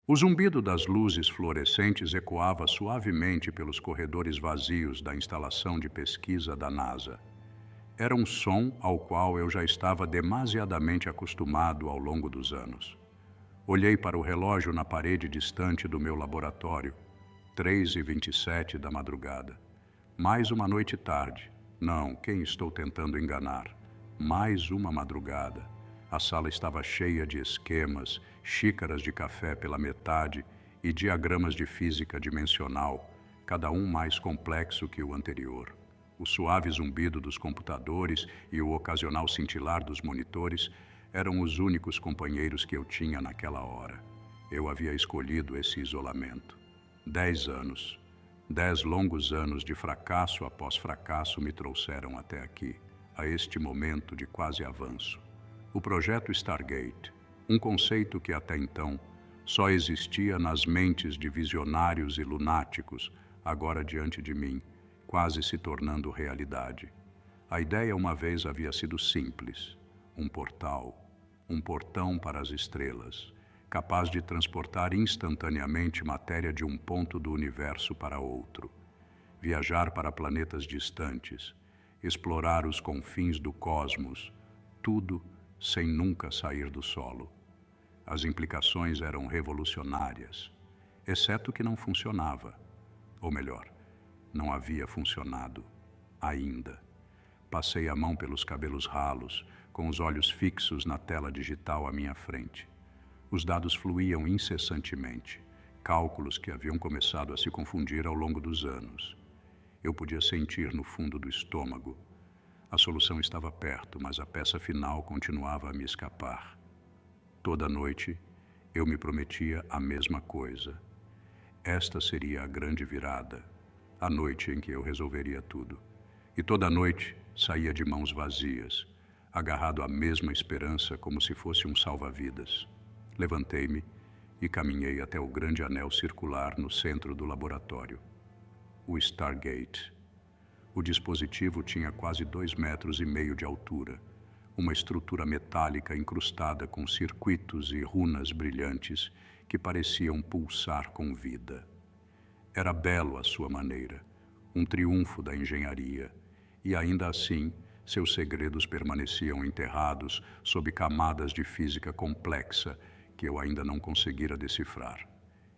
O zumbido das luzes fluorescentes ecoava suavemente pelos corredores vazios da instalação de pesquisa da NASA. Era um som ao qual eu já estava demasiadamente acostumado ao longo dos anos. Olhei para o relógio na parede distante do meu laboratório. 3h27 da madrugada. Mais uma noite tarde. Não, quem estou tentando enganar? Mais uma madrugada. A sala estava cheia de esquemas, xícaras de café pela metade e diagramas de física dimensional, cada um mais complexo que o anterior. O suave zumbido dos computadores e o ocasional cintilar dos monitores eram os únicos companheiros que eu tinha naquela hora. Eu havia escolhido esse isolamento. 10 anos. 10 longos anos de fracasso após fracasso me trouxeram até aqui, a este momento de quase avanço. O projeto Stargate, um conceito que até então só existia nas mentes de visionários e lunáticos, agora diante de mim, quase se tornando realidade. A ideia uma vez havia sido simples: um portal, um portão para as estrelas, capaz de transportar instantaneamente matéria de um ponto do universo para outro, viajar para planetas distantes, explorar os confins do cosmos, tudo sem nunca sair do solo. As implicações eram revolucionárias, exceto que não funcionava. Ou melhor, não havia funcionado ainda. Passei a mão pelos cabelos ralos, com os olhos fixos na tela digital à minha frente. Os dados fluíam incessantemente, cálculos que haviam começado a se confundir ao longo dos anos. Eu podia sentir no fundo do estômago. A solução estava perto, mas a peça final continuava a me escapar. Toda noite, eu me prometia a mesma coisa. Esta seria a grande virada, a noite em que eu resolveria tudo. E toda noite saía de mãos vazias, agarrado à mesma esperança como se fosse um salva-vidas. Levantei-me e caminhei até o grande anel circular no centro do laboratório. O Stargate. O dispositivo tinha quase 2,5 metros de altura, uma estrutura metálica incrustada com circuitos e runas brilhantes que pareciam pulsar com vida. Era belo à sua maneira, um triunfo da engenharia, e ainda assim seus segredos permaneciam enterrados sob camadas de física complexa que eu ainda não conseguira decifrar.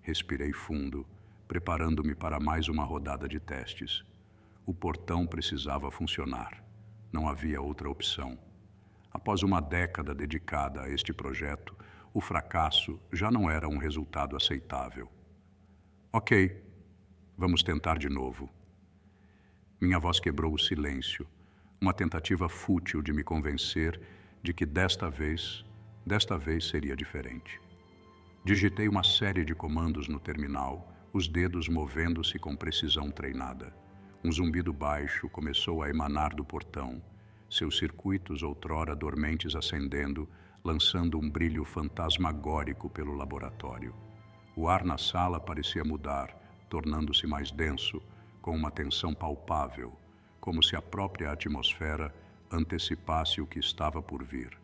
Respirei fundo, preparando-me para mais uma rodada de testes. O portão precisava funcionar. Não havia outra opção. Após uma década dedicada a este projeto, o fracasso já não era um resultado aceitável. Ok, vamos tentar de novo. Minha voz quebrou o silêncio, uma tentativa fútil de me convencer de que desta vez seria diferente. Digitei uma série de comandos no terminal, os dedos movendo-se com precisão treinada. Um zumbido baixo começou a emanar do portão, seus circuitos outrora dormentes acendendo, lançando um brilho fantasmagórico pelo laboratório. O ar na sala parecia mudar, tornando-se mais denso, com uma tensão palpável, como se a própria atmosfera antecipasse o que estava por vir.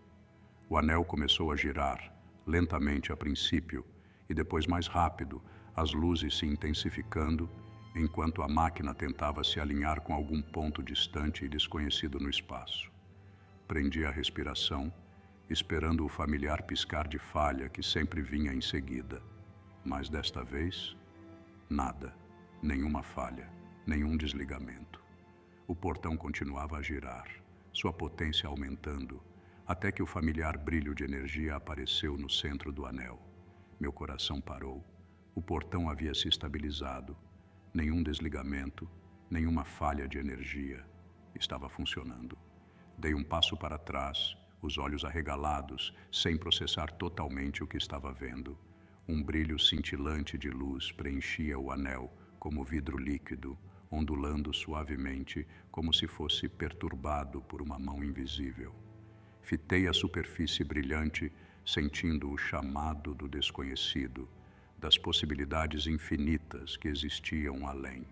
O anel começou a girar, lentamente a princípio, e depois mais rápido, as luzes se intensificando, enquanto a máquina tentava se alinhar com algum ponto distante e desconhecido no espaço. Prendi a respiração, esperando o familiar piscar de falha que sempre vinha em seguida. Mas desta vez, nada, nenhuma falha, nenhum desligamento. O portão continuava a girar, sua potência aumentando, até que o familiar brilho de energia apareceu no centro do anel. Meu coração parou. O portão havia se estabilizado. Nenhum desligamento, nenhuma falha de energia. Estava funcionando. Dei um passo para trás, os olhos arregalados, sem processar totalmente o que estava vendo. Um brilho cintilante de luz preenchia o anel, como vidro líquido, ondulando suavemente, como se fosse perturbado por uma mão invisível. Fitei a superfície brilhante, sentindo o chamado do desconhecido, das possibilidades infinitas que existiam além.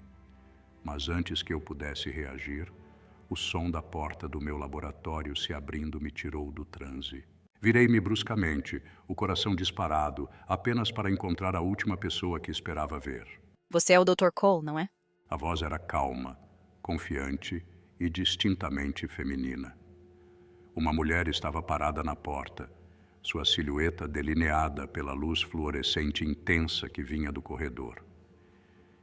Mas antes que eu pudesse reagir, o som da porta do meu laboratório se abrindo me tirou do transe. Virei-me bruscamente, o coração disparado, apenas para encontrar a última pessoa que esperava ver. Você é o Dr. Cole, não é? A voz era calma, confiante e distintamente feminina. Uma mulher estava parada na porta, sua silhueta delineada pela luz fluorescente intensa que vinha do corredor.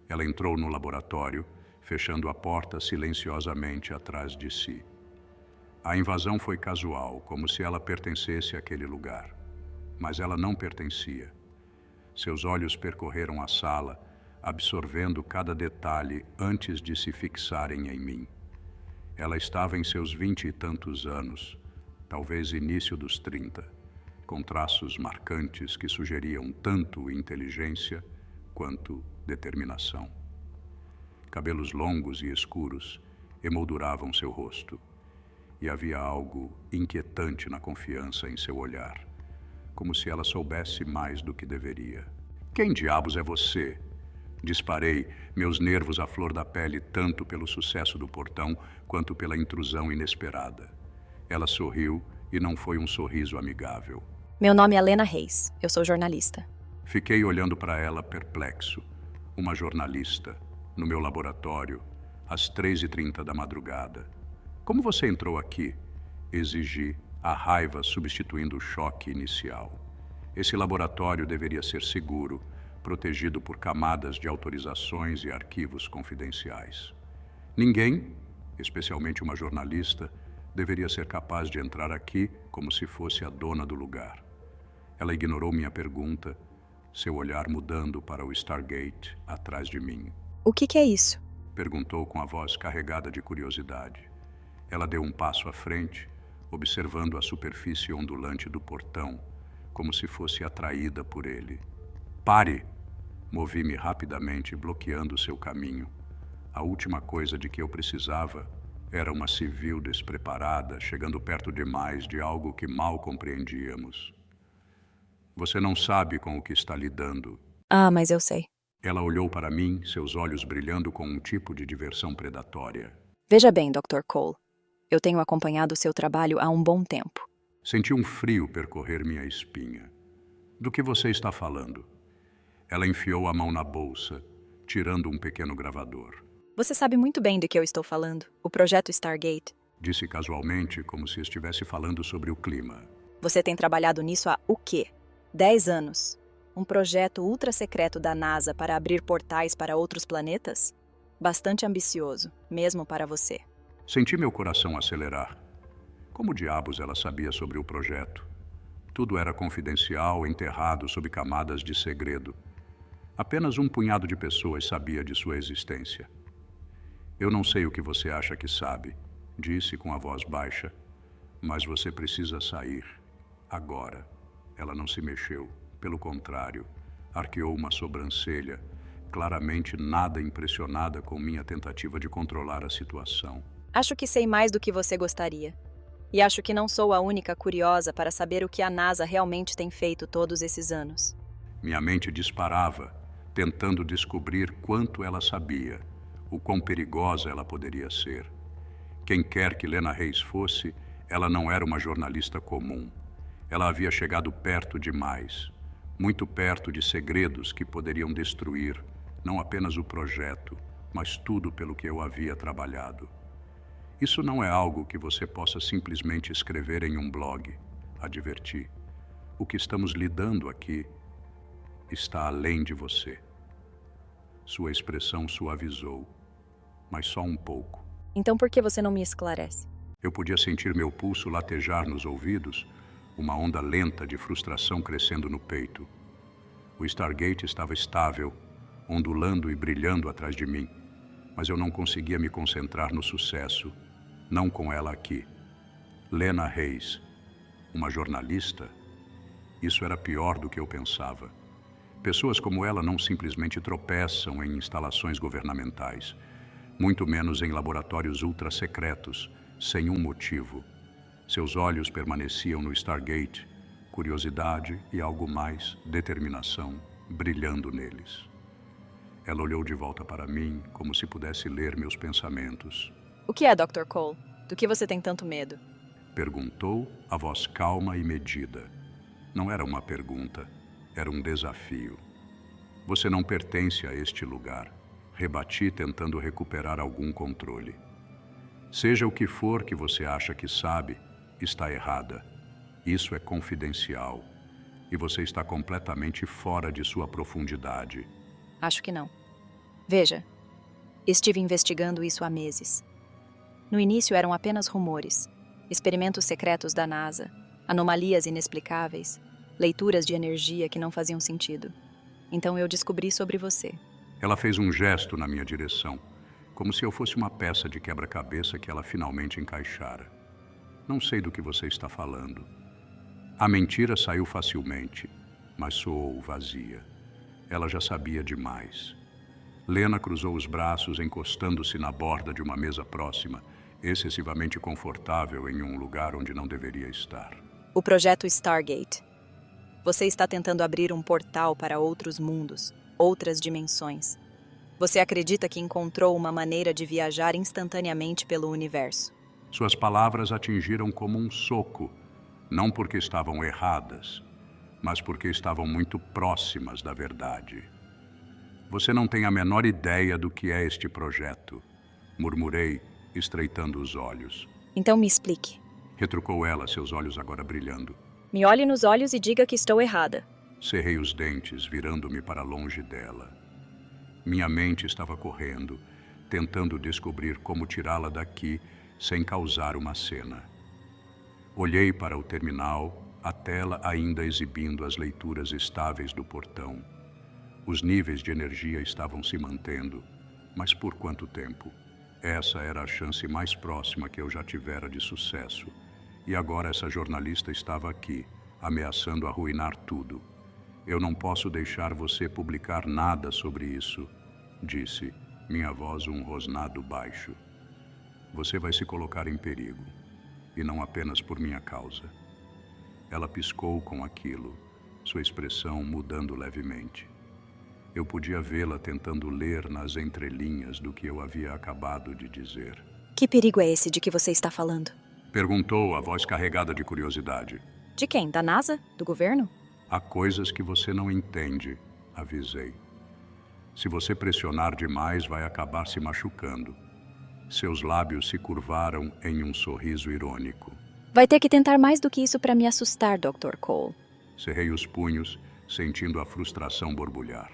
Ela entrou no laboratório, fechando a porta silenciosamente atrás de si. A invasão foi casual, como se ela pertencesse àquele lugar. Mas ela não pertencia. Seus olhos percorreram a sala, absorvendo cada detalhe antes de se fixarem em mim. Ela estava em seus 20 e tantos anos, talvez início dos 30, com traços marcantes que sugeriam tanto inteligência quanto determinação. Cabelos longos e escuros emolduravam seu rosto. E havia algo inquietante na confiança em seu olhar, como se ela soubesse mais do que deveria. Quem diabos é você? Disparei, meus nervos à flor da pele tanto pelo sucesso do portão quanto pela intrusão inesperada. Ela sorriu e não foi um sorriso amigável. Meu nome é Lena Reis. Eu sou jornalista. Fiquei olhando para ela perplexo. Uma jornalista, no meu laboratório, às 3h30 da madrugada. Como você entrou aqui? Exigi, a raiva substituindo o choque inicial. Esse laboratório deveria ser seguro, protegido por camadas de autorizações e arquivos confidenciais. Ninguém, especialmente uma jornalista, deveria ser capaz de entrar aqui como se fosse a dona do lugar. Ela ignorou minha pergunta, seu olhar mudando para o Stargate atrás de mim. O que é isso? Perguntou com a voz carregada de curiosidade. Ela deu um passo à frente, observando a superfície ondulante do portão, como se fosse atraída por ele. Pare! Movi-me rapidamente, bloqueando seu caminho. A última coisa de que eu precisava era uma civil despreparada, chegando perto demais de algo que mal compreendíamos. Você não sabe com o que está lidando. Ah, mas eu sei. Ela olhou para mim, seus olhos brilhando com um tipo de diversão predatória. Veja bem, Dr. Cole. Eu tenho acompanhado seu trabalho há um bom tempo. Senti um frio percorrer minha espinha. Do que você está falando? Ela enfiou a mão na bolsa, tirando um pequeno gravador. Você sabe muito bem do que eu estou falando. O projeto Stargate. Disse casualmente, como se estivesse falando sobre o clima. Você tem trabalhado nisso há o quê? 10 anos. Um projeto ultra-secreto da NASA para abrir portais para outros planetas? Bastante ambicioso, mesmo para você. Senti meu coração acelerar. Como diabos ela sabia sobre o projeto? Tudo era confidencial, enterrado sob camadas de segredo. Apenas um punhado de pessoas sabia de sua existência. Eu não sei o que você acha que sabe, disse com a voz baixa, mas você precisa sair. Agora. Ela não se mexeu. Pelo contrário, arqueou uma sobrancelha, claramente nada impressionada com minha tentativa de controlar a situação. Acho que sei mais do que você gostaria. E acho que não sou a única curiosa para saber o que a NASA realmente tem feito todos esses anos. Minha mente disparava, tentando descobrir quanto ela sabia, o quão perigosa ela poderia ser. Quem quer que Lena Reis fosse, ela não era uma jornalista comum. Ela havia chegado perto demais, muito perto de segredos que poderiam destruir não apenas o projeto, mas tudo pelo que eu havia trabalhado. Isso não é algo que você possa simplesmente escrever em um blog, adverti. O que estamos lidando aqui está além de você. Sua expressão suavizou, mas só um pouco. Então por que você não me esclarece? Eu podia sentir meu pulso latejar nos ouvidos, uma onda lenta de frustração crescendo no peito. O Stargate estava estável, ondulando e brilhando atrás de mim, mas eu não conseguia me concentrar no sucesso, não com ela aqui. Lena Reis, uma jornalista? Isso era pior do que eu pensava. Pessoas como ela não simplesmente tropeçam em instalações governamentais, muito menos em laboratórios ultra-secretos, sem um motivo. Seus olhos permaneciam no Stargate, curiosidade e algo mais, determinação, brilhando neles. Ela olhou de volta para mim, como se pudesse ler meus pensamentos. O que é, Dr. Cole? Do que você tem tanto medo? Perguntou, a voz calma e medida. Não era uma pergunta, era um desafio. Você não pertence a este lugar. Rebati, tentando recuperar algum controle. Seja o que for que você acha que sabe, está errada. Isso é confidencial. E você está completamente fora de sua profundidade. Acho que não. Veja, estive investigando isso há meses. No início eram apenas rumores, experimentos secretos da NASA, anomalias inexplicáveis, leituras de energia que não faziam sentido. Então eu descobri sobre você. Ela fez um gesto na minha direção, como se eu fosse uma peça de quebra-cabeça que ela finalmente encaixara. Não sei do que você está falando. A mentira saiu facilmente, mas soou vazia. Ela já sabia demais. Lena cruzou os braços, encostando-se na borda de uma mesa próxima, excessivamente confortável em um lugar onde não deveria estar. O projeto Stargate. Você está tentando abrir um portal para outros mundos, outras dimensões. Você acredita que encontrou uma maneira de viajar instantaneamente pelo universo. Suas palavras atingiram como um soco, não porque estavam erradas, mas porque estavam muito próximas da verdade. Você não tem a menor ideia do que é este projeto, murmurei, estreitando os olhos. Então me explique. Retrucou ela, seus olhos agora brilhando. Me olhe nos olhos e diga que estou errada. Cerrei os dentes, virando-me para longe dela. Minha mente estava correndo, tentando descobrir como tirá-la daqui sem causar uma cena. Olhei para o terminal, a tela ainda exibindo as leituras estáveis do portão. Os níveis de energia estavam se mantendo, mas por quanto tempo? Essa era a chance mais próxima que eu já tivera de sucesso. E agora essa jornalista estava aqui, ameaçando arruinar tudo. Eu não posso deixar você publicar nada sobre isso, disse, minha voz um rosnado baixo. Você vai se colocar em perigo, e não apenas por minha causa. Ela piscou com aquilo, sua expressão mudando levemente. Eu podia vê-la tentando ler nas entrelinhas do que eu havia acabado de dizer. Que perigo é esse de que você está falando? Perguntou, a voz carregada de curiosidade. De quem? Da NASA? Do governo? Há coisas que você não entende, avisei. Se você pressionar demais, vai acabar se machucando. Seus lábios se curvaram em um sorriso irônico. Vai ter que tentar mais do que isso para me assustar, Dr. Cole. Cerrei os punhos, sentindo a frustração borbulhar.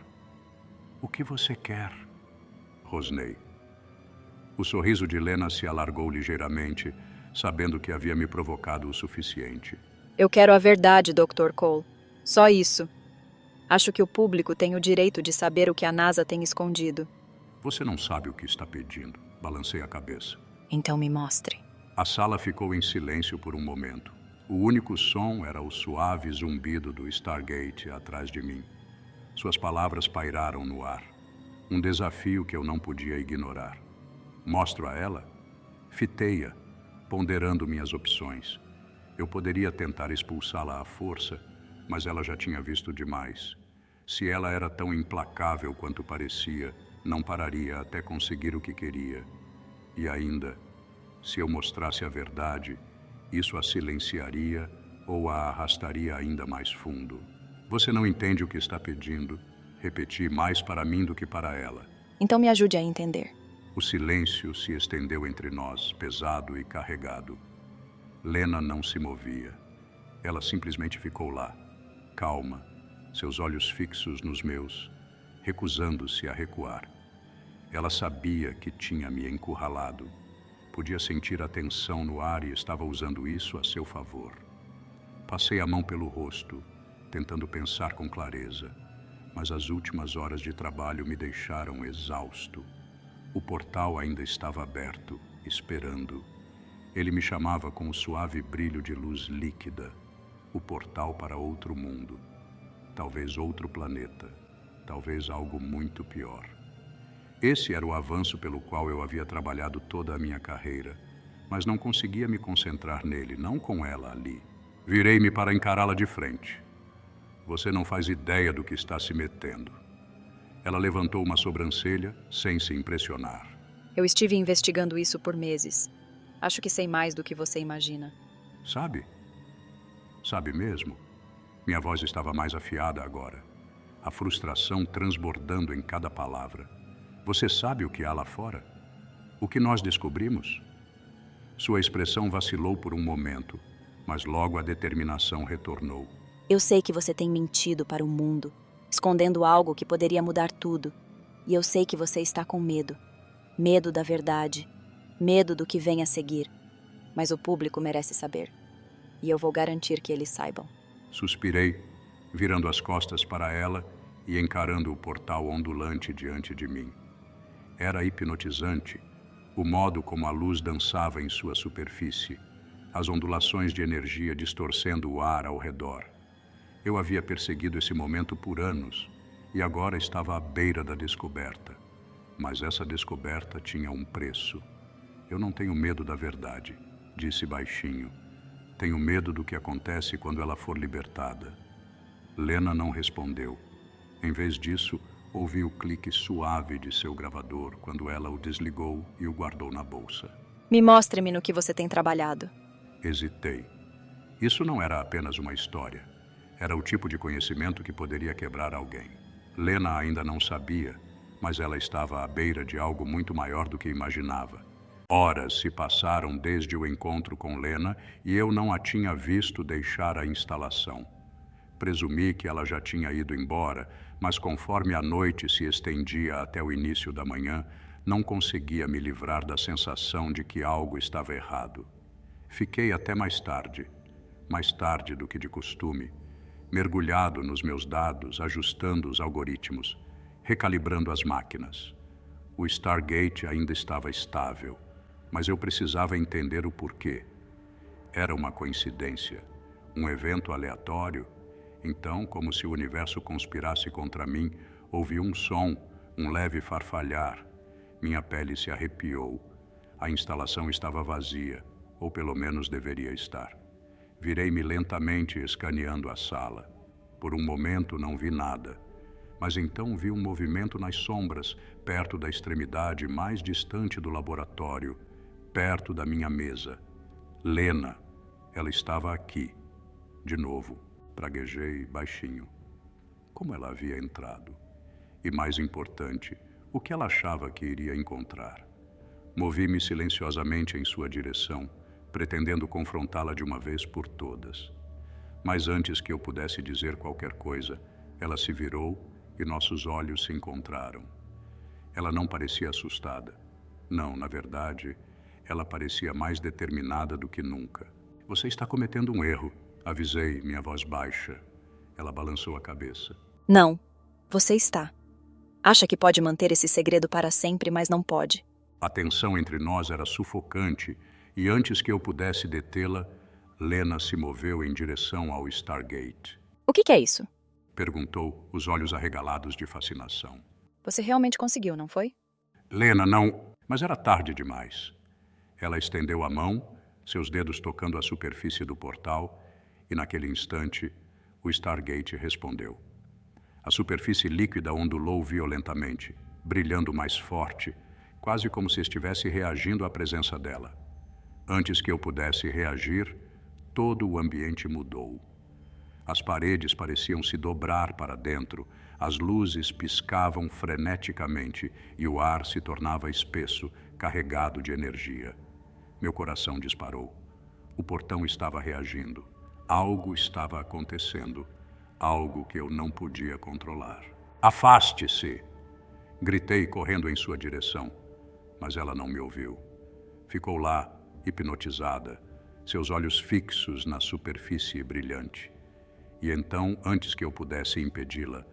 O que você quer? Rosnei. O sorriso de Lena se alargou ligeiramente, sabendo que havia me provocado o suficiente. Eu quero a verdade, Dr. Cole. Só isso. Acho que o público tem o direito de saber o que a NASA tem escondido. Você não sabe o que está pedindo. Balancei a cabeça. Então me mostre. A sala ficou em silêncio por um momento. O único som era o suave zumbido do Stargate atrás de mim. Suas palavras pairaram no ar. Um desafio que eu não podia ignorar. Mostro a ela? Fitei-a, ponderando minhas opções. Eu poderia tentar expulsá-la à força, mas ela já tinha visto demais. Se ela era tão implacável quanto parecia, não pararia até conseguir o que queria. E ainda, se eu mostrasse a verdade, isso a silenciaria ou a arrastaria ainda mais fundo. Você não entende o que está pedindo, repeti, mais para mim do que para ela. Então me ajude a entender. O silêncio se estendeu entre nós, pesado e carregado. Lena não se movia. Ela simplesmente ficou lá, calma, seus olhos fixos nos meus, recusando-se a recuar. Ela sabia que tinha me encurralado. Podia sentir a tensão no ar e estava usando isso a seu favor. Passei a mão pelo rosto, tentando pensar com clareza, mas as últimas horas de trabalho me deixaram exausto. O portal ainda estava aberto, esperando. Ele me chamava com o suave brilho de luz líquida. O portal para outro mundo. Talvez outro planeta. Talvez algo muito pior. Esse era o avanço pelo qual eu havia trabalhado toda a minha carreira, mas não conseguia me concentrar nele, não com ela ali. Virei-me para encará-la de frente. Você não faz ideia do que está se metendo. Ela levantou uma sobrancelha, sem se impressionar. Eu estive investigando isso por meses. Acho que sei mais do que você imagina. Sabe? Sabe mesmo? Minha voz estava mais afiada agora, a frustração transbordando em cada palavra. Você sabe o que há lá fora? O que nós descobrimos? Sua expressão vacilou por um momento, mas logo a determinação retornou. Eu sei que você tem mentido para o mundo, escondendo algo que poderia mudar tudo. E eu sei que você está com medo. Medo da verdade. Medo do que vem a seguir. Mas o público merece saber. E eu vou garantir que eles saibam. Suspirei, virando as costas para ela e encarando o portal ondulante diante de mim. Era hipnotizante o modo como a luz dançava em sua superfície, as ondulações de energia distorcendo o ar ao redor. Eu havia perseguido esse momento por anos e agora estava à beira da descoberta. Mas essa descoberta tinha um preço. Eu não tenho medo da verdade, disse baixinho. Tenho medo do que acontece quando ela for libertada. Lena não respondeu. Em vez disso, ouvi o clique suave de seu gravador quando ela o desligou e o guardou na bolsa. Me mostre-me no que você tem trabalhado. Hesitei. Isso não era apenas uma história. Era o tipo de conhecimento que poderia quebrar alguém. Lena ainda não sabia, mas ela estava à beira de algo muito maior do que imaginava. Horas se passaram desde o encontro com Lena e eu não a tinha visto deixar a instalação. Presumi que ela já tinha ido embora, mas conforme a noite se estendia até o início da manhã, não conseguia me livrar da sensação de que algo estava errado. Fiquei até mais tarde do que de costume, mergulhado nos meus dados, ajustando os algoritmos, recalibrando as máquinas. O Stargate ainda estava estável, mas eu precisava entender o porquê. Era uma coincidência, um evento aleatório. Então, como se o universo conspirasse contra mim, ouvi um som, um leve farfalhar. Minha pele se arrepiou. A instalação estava vazia, ou pelo menos deveria estar. Virei-me lentamente escaneando a sala. Por um momento não vi nada, mas então vi um movimento nas sombras, perto da extremidade mais distante do laboratório, perto da minha mesa. Lena, ela estava aqui. De novo, praguejei baixinho. Como ela havia entrado? E mais importante, o que ela achava que iria encontrar? Movi-me silenciosamente em sua direção, pretendendo confrontá-la de uma vez por todas. Mas antes que eu pudesse dizer qualquer coisa, ela se virou e nossos olhos se encontraram. Ela não parecia assustada. Não, na verdade, ela parecia mais determinada do que nunca. Você está cometendo um erro, avisei, minha voz baixa. Ela balançou a cabeça. Não, você está. Acha que pode manter esse segredo para sempre, mas não pode. A tensão entre nós era sufocante e antes que eu pudesse detê-la, Lena se moveu em direção ao Stargate. O que é isso? Perguntou, os olhos arregalados de fascinação. Você realmente conseguiu, não foi? Lena, não. Mas era tarde demais. Ela estendeu a mão, seus dedos tocando a superfície do portal, e naquele instante, o Stargate respondeu. A superfície líquida ondulou violentamente, brilhando mais forte, quase como se estivesse reagindo à presença dela. Antes que eu pudesse reagir, todo o ambiente mudou. As paredes pareciam se dobrar para dentro, as luzes piscavam freneticamente e o ar se tornava espesso, carregado de energia. Meu coração disparou. O portão estava reagindo. Algo estava acontecendo. Algo que eu não podia controlar. Afaste-se! Gritei correndo em sua direção, mas ela não me ouviu. Ficou lá, hipnotizada, seus olhos fixos na superfície brilhante. E então, antes que eu pudesse impedi-la,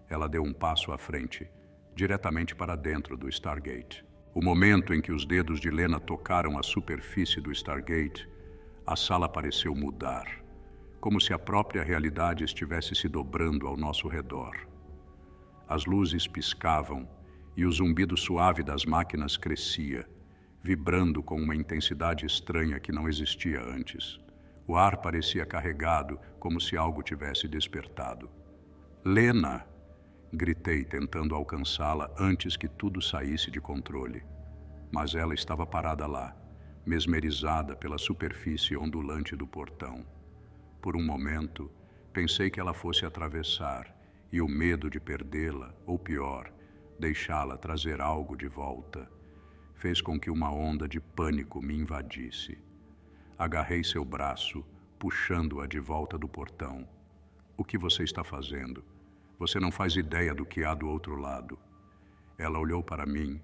ela deu um passo à frente, diretamente para dentro do Stargate. O momento em que os dedos de Lena tocaram a superfície do Stargate, a sala pareceu mudar, como se a própria realidade estivesse se dobrando ao nosso redor. As luzes piscavam e o zumbido suave das máquinas crescia, vibrando com uma intensidade estranha que não existia antes. O ar parecia carregado, como se algo tivesse despertado. Lena! Gritei, tentando alcançá-la antes que tudo saísse de controle. Mas ela estava parada lá, mesmerizada pela superfície ondulante do portão. Por um momento, pensei que ela fosse atravessar, e o medo de perdê-la, ou pior, deixá-la trazer algo de volta, fez com que uma onda de pânico me invadisse. Agarrei seu braço, puxando-a de volta do portão. O que você está fazendo? Você não faz ideia do que há do outro lado. Ela olhou para mim,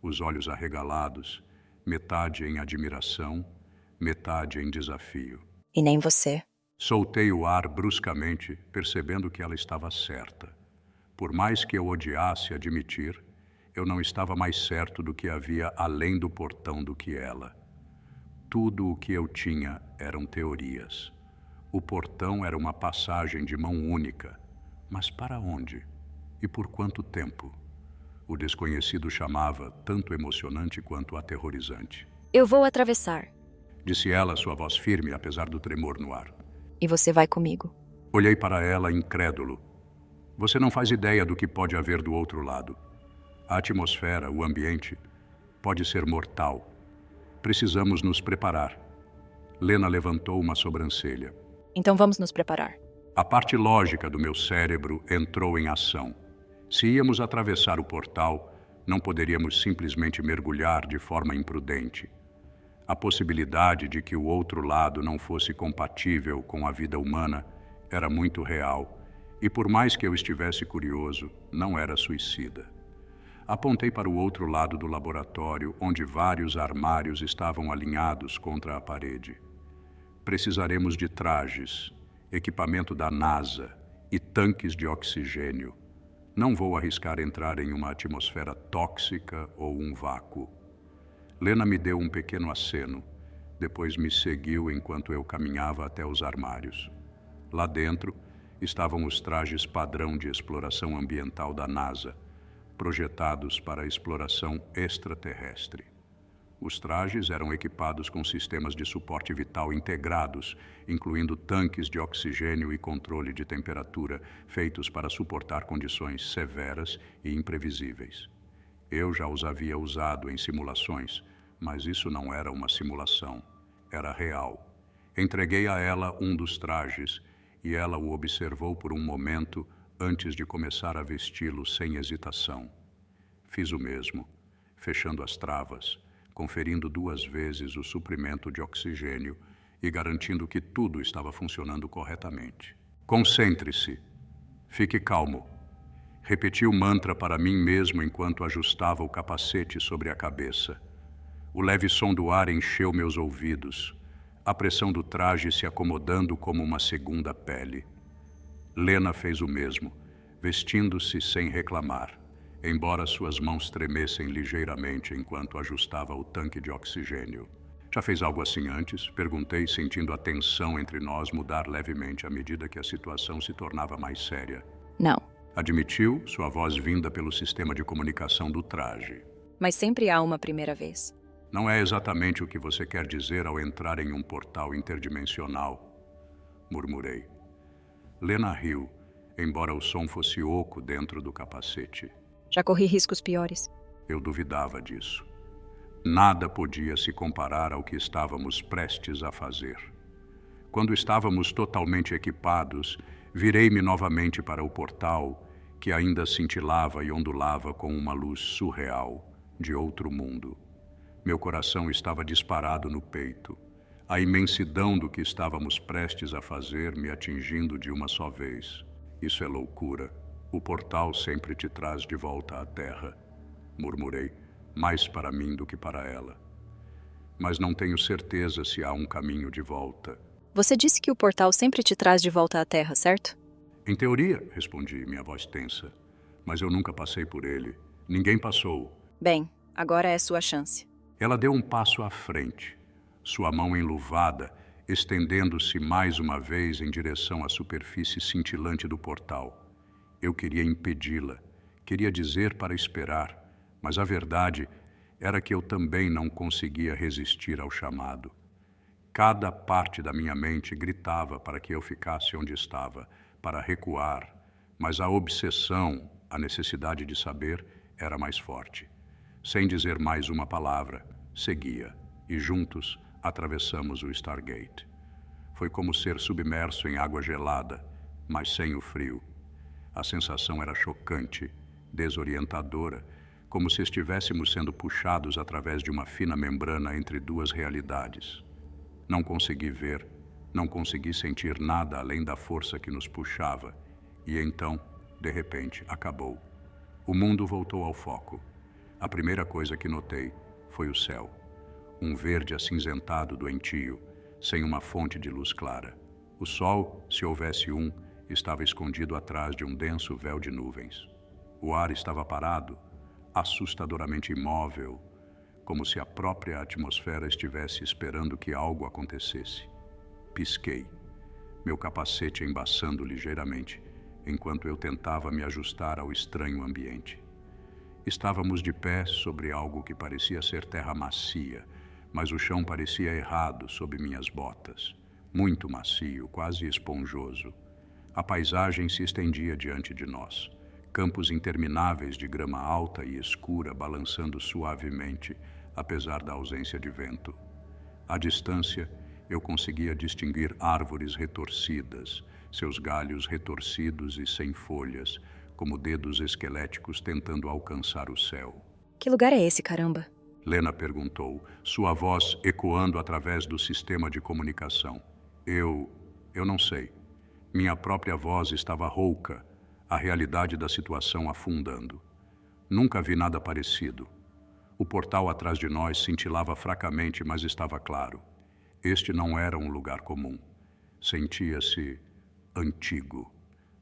os olhos arregalados, metade em admiração, metade em desafio. E nem você. Soltei o ar bruscamente, percebendo que ela estava certa. Por mais que eu odiasse admitir, eu não estava mais certo do que havia além do portão do que ela. Tudo o que eu tinha eram teorias. O portão era uma passagem de mão única. Mas para onde? E por quanto tempo? O desconhecido chamava, tanto emocionante quanto aterrorizante. Eu vou atravessar. Disse ela, sua voz firme, apesar do tremor no ar. E você vai comigo. Olhei para ela, incrédulo. Você não faz ideia do que pode haver do outro lado. A atmosfera, o ambiente, pode ser mortal. Precisamos nos preparar. Lena levantou uma sobrancelha. Então vamos nos preparar. A parte lógica do meu cérebro entrou em ação. Se íamos atravessar o portal, não poderíamos simplesmente mergulhar de forma imprudente. A possibilidade de que o outro lado não fosse compatível com a vida humana era muito real, e por mais que eu estivesse curioso, não era suicida. Apontei para o outro lado do laboratório, onde vários armários estavam alinhados contra a parede. Precisaremos de trajes, equipamento da NASA e tanques de oxigênio. Não vou arriscar entrar em uma atmosfera tóxica ou um vácuo. Lena me deu um pequeno aceno, depois me seguiu enquanto eu caminhava até os armários. Lá dentro estavam os trajes padrão de exploração ambiental da NASA, projetados para a exploração extraterrestre. Os trajes eram equipados com sistemas de suporte vital integrados, incluindo tanques de oxigênio e controle de temperatura, feitos para suportar condições severas e imprevisíveis. Eu já os havia usado em simulações, mas isso não era uma simulação, era real. Entreguei a ela um dos trajes e ela o observou por um momento antes de começar a vesti-lo sem hesitação. Fiz o mesmo, fechando as travas, conferindo 2 vezes o suprimento de oxigênio e garantindo que tudo estava funcionando corretamente. Concentre-se. Fique calmo. Repeti o mantra para mim mesmo enquanto ajustava o capacete sobre a cabeça. O leve som do ar encheu meus ouvidos, a pressão do traje se acomodando como uma segunda pele. Lena fez o mesmo, vestindo-se sem reclamar, embora suas mãos tremessem ligeiramente enquanto ajustava o tanque de oxigênio. Já fez algo assim antes? Perguntei, sentindo a tensão entre nós mudar levemente à medida que a situação se tornava mais séria. Não. Admitiu, sua voz vinda pelo sistema de comunicação do traje. Mas sempre há uma primeira vez. Não é exatamente o que você quer dizer ao entrar em um portal interdimensional, murmurei. Lena riu, embora o som fosse oco dentro do capacete. Já corri riscos piores. Eu duvidava disso. Nada podia se comparar ao que estávamos prestes a fazer. Quando estávamos totalmente equipados, virei-me novamente para o portal, que ainda cintilava e ondulava com uma luz surreal, de outro mundo. Meu coração estava disparado no peito, a imensidão do que estávamos prestes a fazer me atingindo de uma só vez. Isso é loucura. O portal sempre te traz de volta à Terra, murmurei, mais para mim do que para ela. Mas não tenho certeza se há um caminho de volta. Você disse que o portal sempre te traz de volta à Terra, certo? Em teoria, respondi, minha voz tensa. Mas eu nunca passei por ele. Ninguém passou. Bem, agora é sua chance. Ela deu um passo à frente, sua mão enluvada, estendendo-se mais uma vez em direção à superfície cintilante do portal. Eu queria impedi-la, queria dizer para esperar, mas a verdade era que eu também não conseguia resistir ao chamado. Cada parte da minha mente gritava para que eu ficasse onde estava, para recuar, mas a obsessão, a necessidade de saber, era mais forte. Sem dizer mais uma palavra, seguia. e juntos atravessamos o Stargate. Foi como ser submerso em água gelada, mas sem o frio. A sensação era chocante, desorientadora, como se estivéssemos sendo puxados através de uma fina membrana entre duas realidades. Não consegui ver, não consegui sentir nada além da força que nos puxava, e então, de repente, acabou. O mundo voltou ao foco. A primeira coisa que notei foi o céu. Um verde acinzentado doentio, sem uma fonte de luz clara. O sol, se houvesse um, estava escondido atrás de um denso véu de nuvens. O ar estava parado, assustadoramente imóvel, como se a própria atmosfera estivesse esperando que algo acontecesse. Pisquei, meu capacete embaçando ligeiramente, enquanto eu tentava me ajustar ao estranho ambiente. Estávamos de pé sobre algo que parecia ser terra macia, mas o chão parecia errado sob minhas botas. Muito macio, quase esponjoso. A paisagem se estendia diante de nós. Campos intermináveis de grama alta e escura balançando suavemente, apesar da ausência de vento. À distância, eu conseguia distinguir árvores retorcidas, seus galhos retorcidos e sem folhas, como dedos esqueléticos tentando alcançar o céu. Que lugar é esse, caramba? Lena perguntou, sua voz ecoando através do sistema de comunicação. Eu não sei. Minha própria voz estava rouca, a realidade da situação afundando. Nunca vi nada parecido. O portal atrás de nós cintilava fracamente, mas estava claro. Este não era um lugar comum. Sentia-se antigo.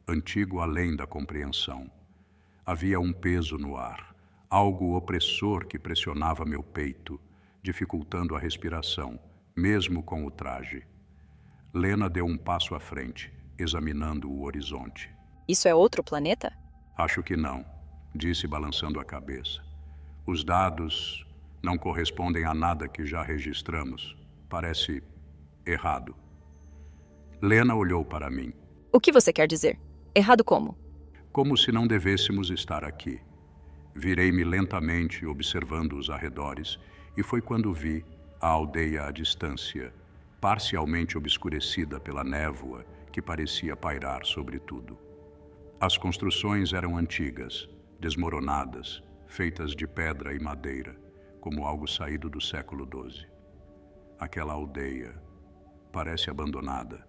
Antigo além da compreensão. Havia um peso no ar, algo opressor que pressionava meu peito, dificultando a respiração, mesmo com o traje. Lena deu um passo à frente, examinando o horizonte. Isso é outro planeta? Acho que não, disse balançando a cabeça. Os dados não correspondem a nada que já registramos. Parece errado. Lena olhou para mim. O que você quer dizer? Errado como? Como se não devêssemos estar aqui. Virei-me lentamente, observando os arredores, e foi quando vi a aldeia à distância, parcialmente obscurecida pela névoa que parecia pairar sobre tudo. As construções eram antigas, desmoronadas, feitas de pedra e madeira, como algo saído do século XII. Aquela aldeia parece abandonada.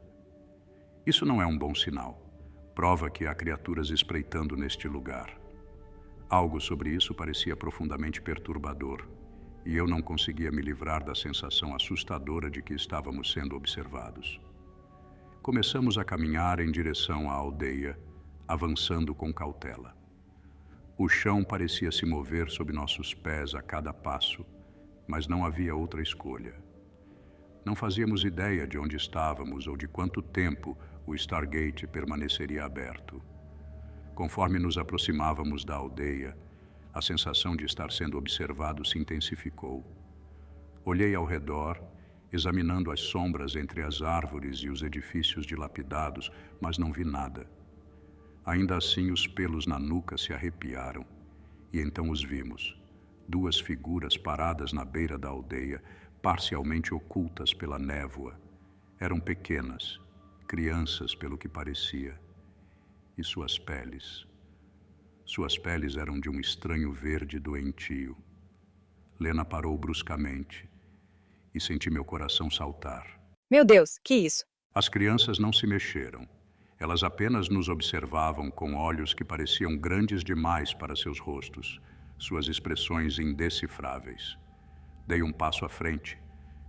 Isso não é um bom sinal. Prova que há criaturas espreitando neste lugar. Algo sobre isso parecia profundamente perturbador, e eu não conseguia me livrar da sensação assustadora de que estávamos sendo observados. Começamos a caminhar em direção à aldeia, avançando com cautela. O chão parecia se mover sob nossos pés a cada passo, mas não havia outra escolha. Não fazíamos ideia de onde estávamos ou de quanto tempo o Stargate permaneceria aberto. Conforme nos aproximávamos da aldeia, a sensação de estar sendo observado se intensificou. Olhei ao redor, examinando as sombras entre as árvores e os edifícios dilapidados, mas não vi nada. Ainda assim, os pelos na nuca se arrepiaram, e então os vimos. Duas figuras paradas na beira da aldeia, parcialmente ocultas pela névoa. Eram pequenas, crianças pelo que parecia. E suas peles eram de um estranho verde doentio. Lena parou bruscamente e senti meu coração saltar. Meu Deus, que isso? As crianças não se mexeram. Elas apenas nos observavam com olhos que pareciam grandes demais para seus rostos, suas expressões indecifráveis. Dei um passo à frente,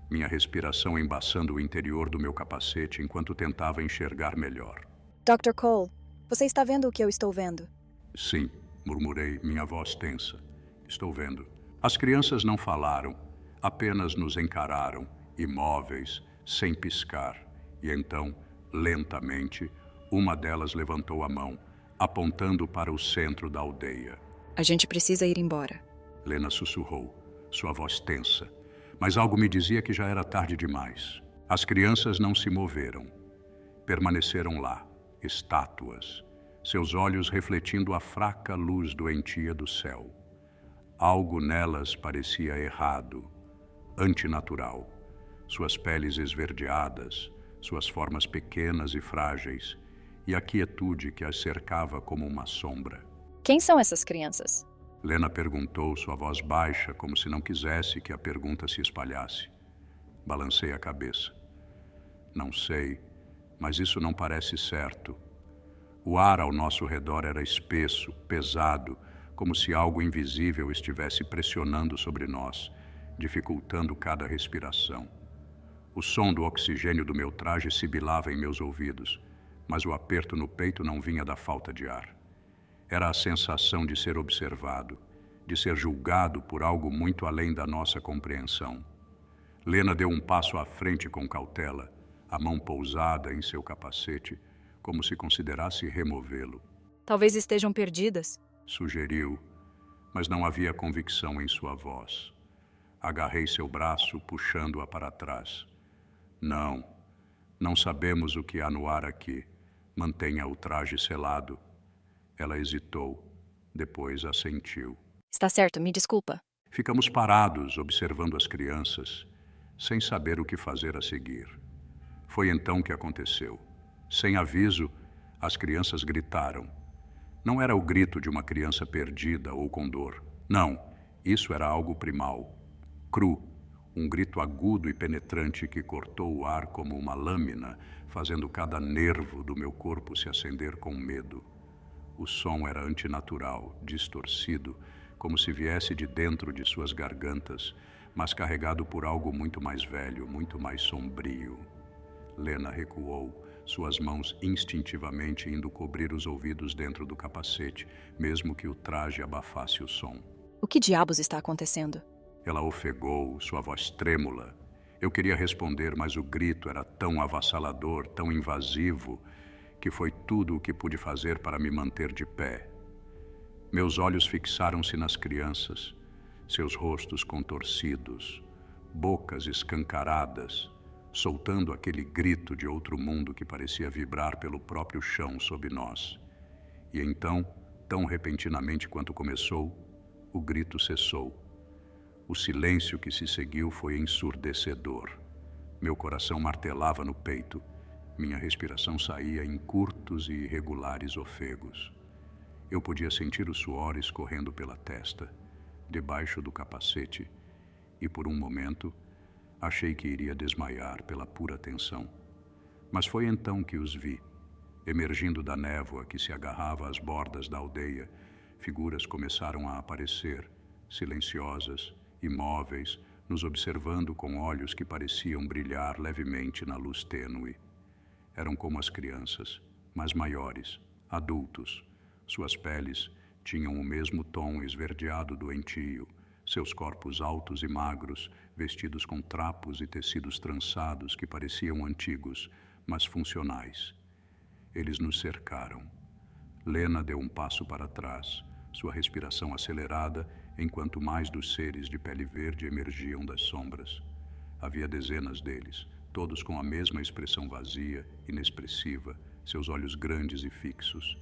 minha respiração embaçando o interior do meu capacete enquanto tentava enxergar melhor. Dr. Cole, você está vendo o que eu estou vendo? Sim, murmurei, minha voz tensa. Estou vendo. As crianças não falaram, apenas nos encararam, imóveis, sem piscar. E então, lentamente, uma delas levantou a mão, apontando para o centro da aldeia. A gente precisa ir embora. Lena sussurrou, sua voz tensa, mas algo me dizia que já era tarde demais. As crianças não se moveram. Permaneceram lá, estátuas, seus olhos refletindo a fraca luz doentia do céu. Algo nelas parecia errado, antinatural. Suas peles esverdeadas, suas formas pequenas e frágeis, e a quietude que as cercava como uma sombra. Quem são essas crianças? Lena perguntou, sua voz baixa, como se não quisesse que a pergunta se espalhasse. Balancei a cabeça. Não sei, mas isso não parece certo. O ar ao nosso redor era espesso, pesado, como se algo invisível estivesse pressionando sobre nós, dificultando cada respiração. O som do oxigênio do meu traje sibilava em meus ouvidos, mas o aperto no peito não vinha da falta de ar. Era a sensação de ser observado, de ser julgado por algo muito além da nossa compreensão. Lena deu um passo à frente com cautela, a mão pousada em seu capacete, como se considerasse removê-lo. Talvez estejam perdidas. Sugeriu, mas não havia convicção em sua voz. Agarrei seu braço, puxando-a para trás. Não sabemos o que há no ar aqui. Mantenha o traje selado. Ela hesitou, depois assentiu. Está certo, me desculpa. Ficamos parados, observando as crianças, sem saber o que fazer a seguir. Foi então que aconteceu. Sem aviso, as crianças gritaram. Não era o grito de uma criança perdida ou com dor. Não, isso era algo primal. Cru, um grito agudo e penetrante que cortou o ar como uma lâmina, fazendo cada nervo do meu corpo se acender com medo. O som era antinatural, distorcido, como se viesse de dentro de suas gargantas, mas carregado por algo muito mais velho, muito mais sombrio. Lena recuou, suas mãos instintivamente indo cobrir os ouvidos dentro do capacete, mesmo que o traje abafasse o som. O que diabos está acontecendo? Ela ofegou, sua voz trêmula. Eu queria responder, mas o grito era tão avassalador, tão invasivo, que foi tudo o que pude fazer para me manter de pé. Meus olhos fixaram-se nas crianças, seus rostos contorcidos, bocas escancaradas, soltando aquele grito de outro mundo que parecia vibrar pelo próprio chão sob nós. E então, tão repentinamente quanto começou, o grito cessou. O silêncio que se seguiu foi ensurdecedor. Meu coração martelava no peito. Minha respiração saía em curtos e irregulares ofegos. Eu podia sentir o suor escorrendo pela testa, debaixo do capacete, e por um momento achei que iria desmaiar pela pura tensão. Mas foi então que os vi. Emergindo da névoa que se agarrava às bordas da aldeia, figuras começaram a aparecer, silenciosas, imóveis, nos observando com olhos que pareciam brilhar levemente na luz tênue. Eram como as crianças, mas maiores, adultos. Suas peles tinham o mesmo tom esverdeado doentio, seus corpos altos e magros, vestidos com trapos e tecidos trançados que pareciam antigos, mas funcionais. Eles nos cercaram. Lena deu um passo para trás, sua respiração acelerada, enquanto mais dos seres de pele verde emergiam das sombras. Havia dezenas deles, todos com a mesma expressão vazia, inexpressiva, seus olhos grandes e fixos.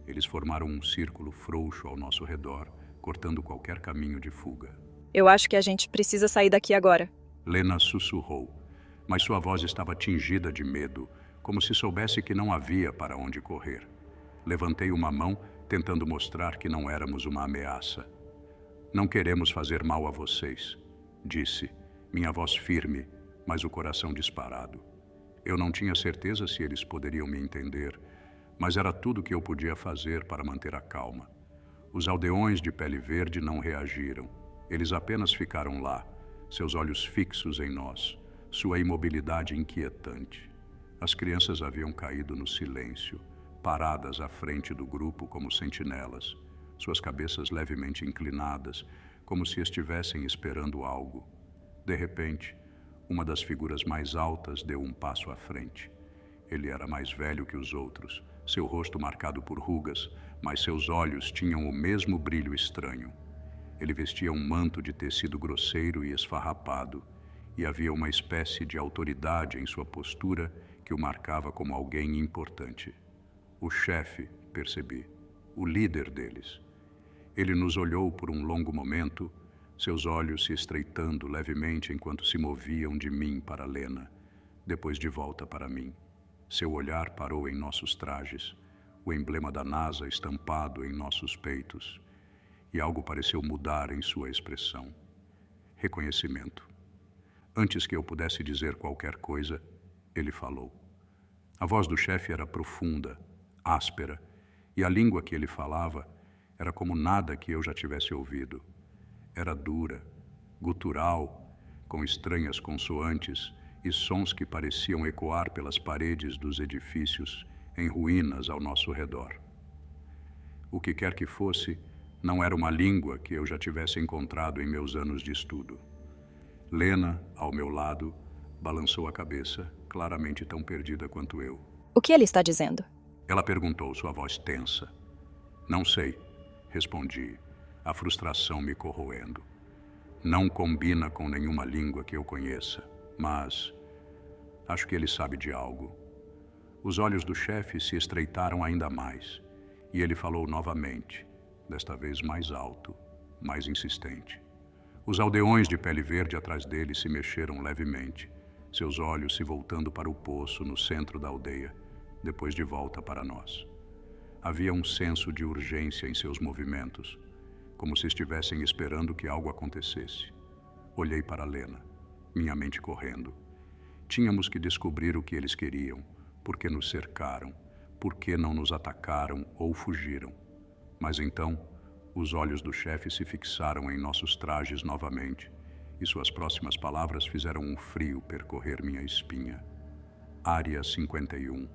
Eles formaram um círculo frouxo ao nosso redor, cortando qualquer caminho de fuga. Eu acho que a gente precisa sair daqui agora. Lena sussurrou, mas sua voz estava tingida de medo, como se soubesse que não havia para onde correr. Levantei uma mão, tentando mostrar que não éramos uma ameaça. Não queremos fazer mal a vocês, disse, minha voz firme, mas o coração disparado. Eu não tinha certeza se eles poderiam me entender, mas era tudo o que eu podia fazer para manter a calma. Os aldeões de pele verde não reagiram. Eles apenas ficaram lá, seus olhos fixos em nós, sua imobilidade inquietante. As crianças haviam caído no silêncio, paradas à frente do grupo como sentinelas, suas cabeças levemente inclinadas, como se estivessem esperando algo. De repente, uma das figuras mais altas deu um passo à frente. Ele era mais velho que os outros, seu rosto marcado por rugas, mas seus olhos tinham o mesmo brilho estranho. Ele vestia um manto de tecido grosseiro e esfarrapado, e havia uma espécie de autoridade em sua postura que o marcava como alguém importante. O chefe, percebi, o líder deles. Ele nos olhou por um longo momento, seus olhos se estreitando levemente enquanto se moviam de mim para Lena, depois de volta para mim. Seu olhar parou em nossos trajes, o emblema da NASA estampado em nossos peitos, e algo pareceu mudar em sua expressão. Reconhecimento. Antes que eu pudesse dizer qualquer coisa, ele falou. A voz do chefe era profunda, áspera, e a língua que ele falava era como nada que eu já tivesse ouvido. Era dura, gutural, com estranhas consoantes e sons que pareciam ecoar pelas paredes dos edifícios em ruínas ao nosso redor. O que quer que fosse, não era uma língua que eu já tivesse encontrado em meus anos de estudo. Lena, ao meu lado, balançou a cabeça, claramente tão perdida quanto eu. O que ele está dizendo? Ela perguntou, sua voz tensa. Não sei, respondi, a frustração me corroendo. Não combina com nenhuma língua que eu conheça, mas acho que ele sabe de algo. Os olhos do chefe se estreitaram ainda mais, e ele falou novamente, desta vez mais alto, mais insistente. Os aldeões de pele verde atrás dele se mexeram levemente, seus olhos se voltando para o poço no centro da aldeia, depois de volta para nós. Havia um senso de urgência em seus movimentos, como se estivessem esperando que algo acontecesse. Olhei para Lena, minha mente correndo. Tínhamos que descobrir o que eles queriam, por que nos cercaram, por que não nos atacaram ou fugiram. Mas então, os olhos do chefe se fixaram em nossos trajes novamente, e suas próximas palavras fizeram um frio percorrer minha espinha. Área 51.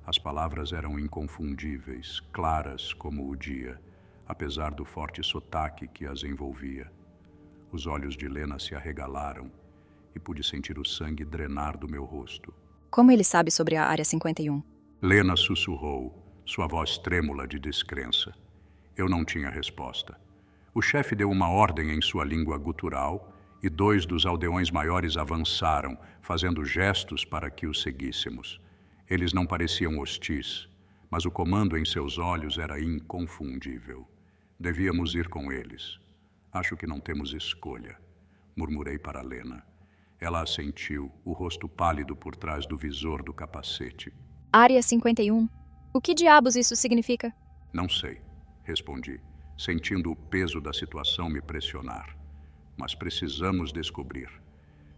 As palavras eram inconfundíveis, claras como o dia, apesar do forte sotaque que as envolvia. Os olhos de Lena se arregalaram e pude sentir o sangue drenar do meu rosto. Como ele sabe sobre a Área 51? Lena sussurrou, sua voz trêmula de descrença. Eu não tinha resposta. O chefe deu uma ordem em sua língua gutural e 2 dos aldeões maiores avançaram, fazendo gestos para que os seguíssemos. Eles não pareciam hostis, mas o comando em seus olhos era inconfundível. Devíamos ir com eles. Acho que não temos escolha, murmurei para Lena. Ela assentiu, o rosto pálido por trás do visor do capacete. Área 51. O que diabos isso significa? Não sei, respondi, sentindo o peso da situação me pressionar. Mas precisamos descobrir.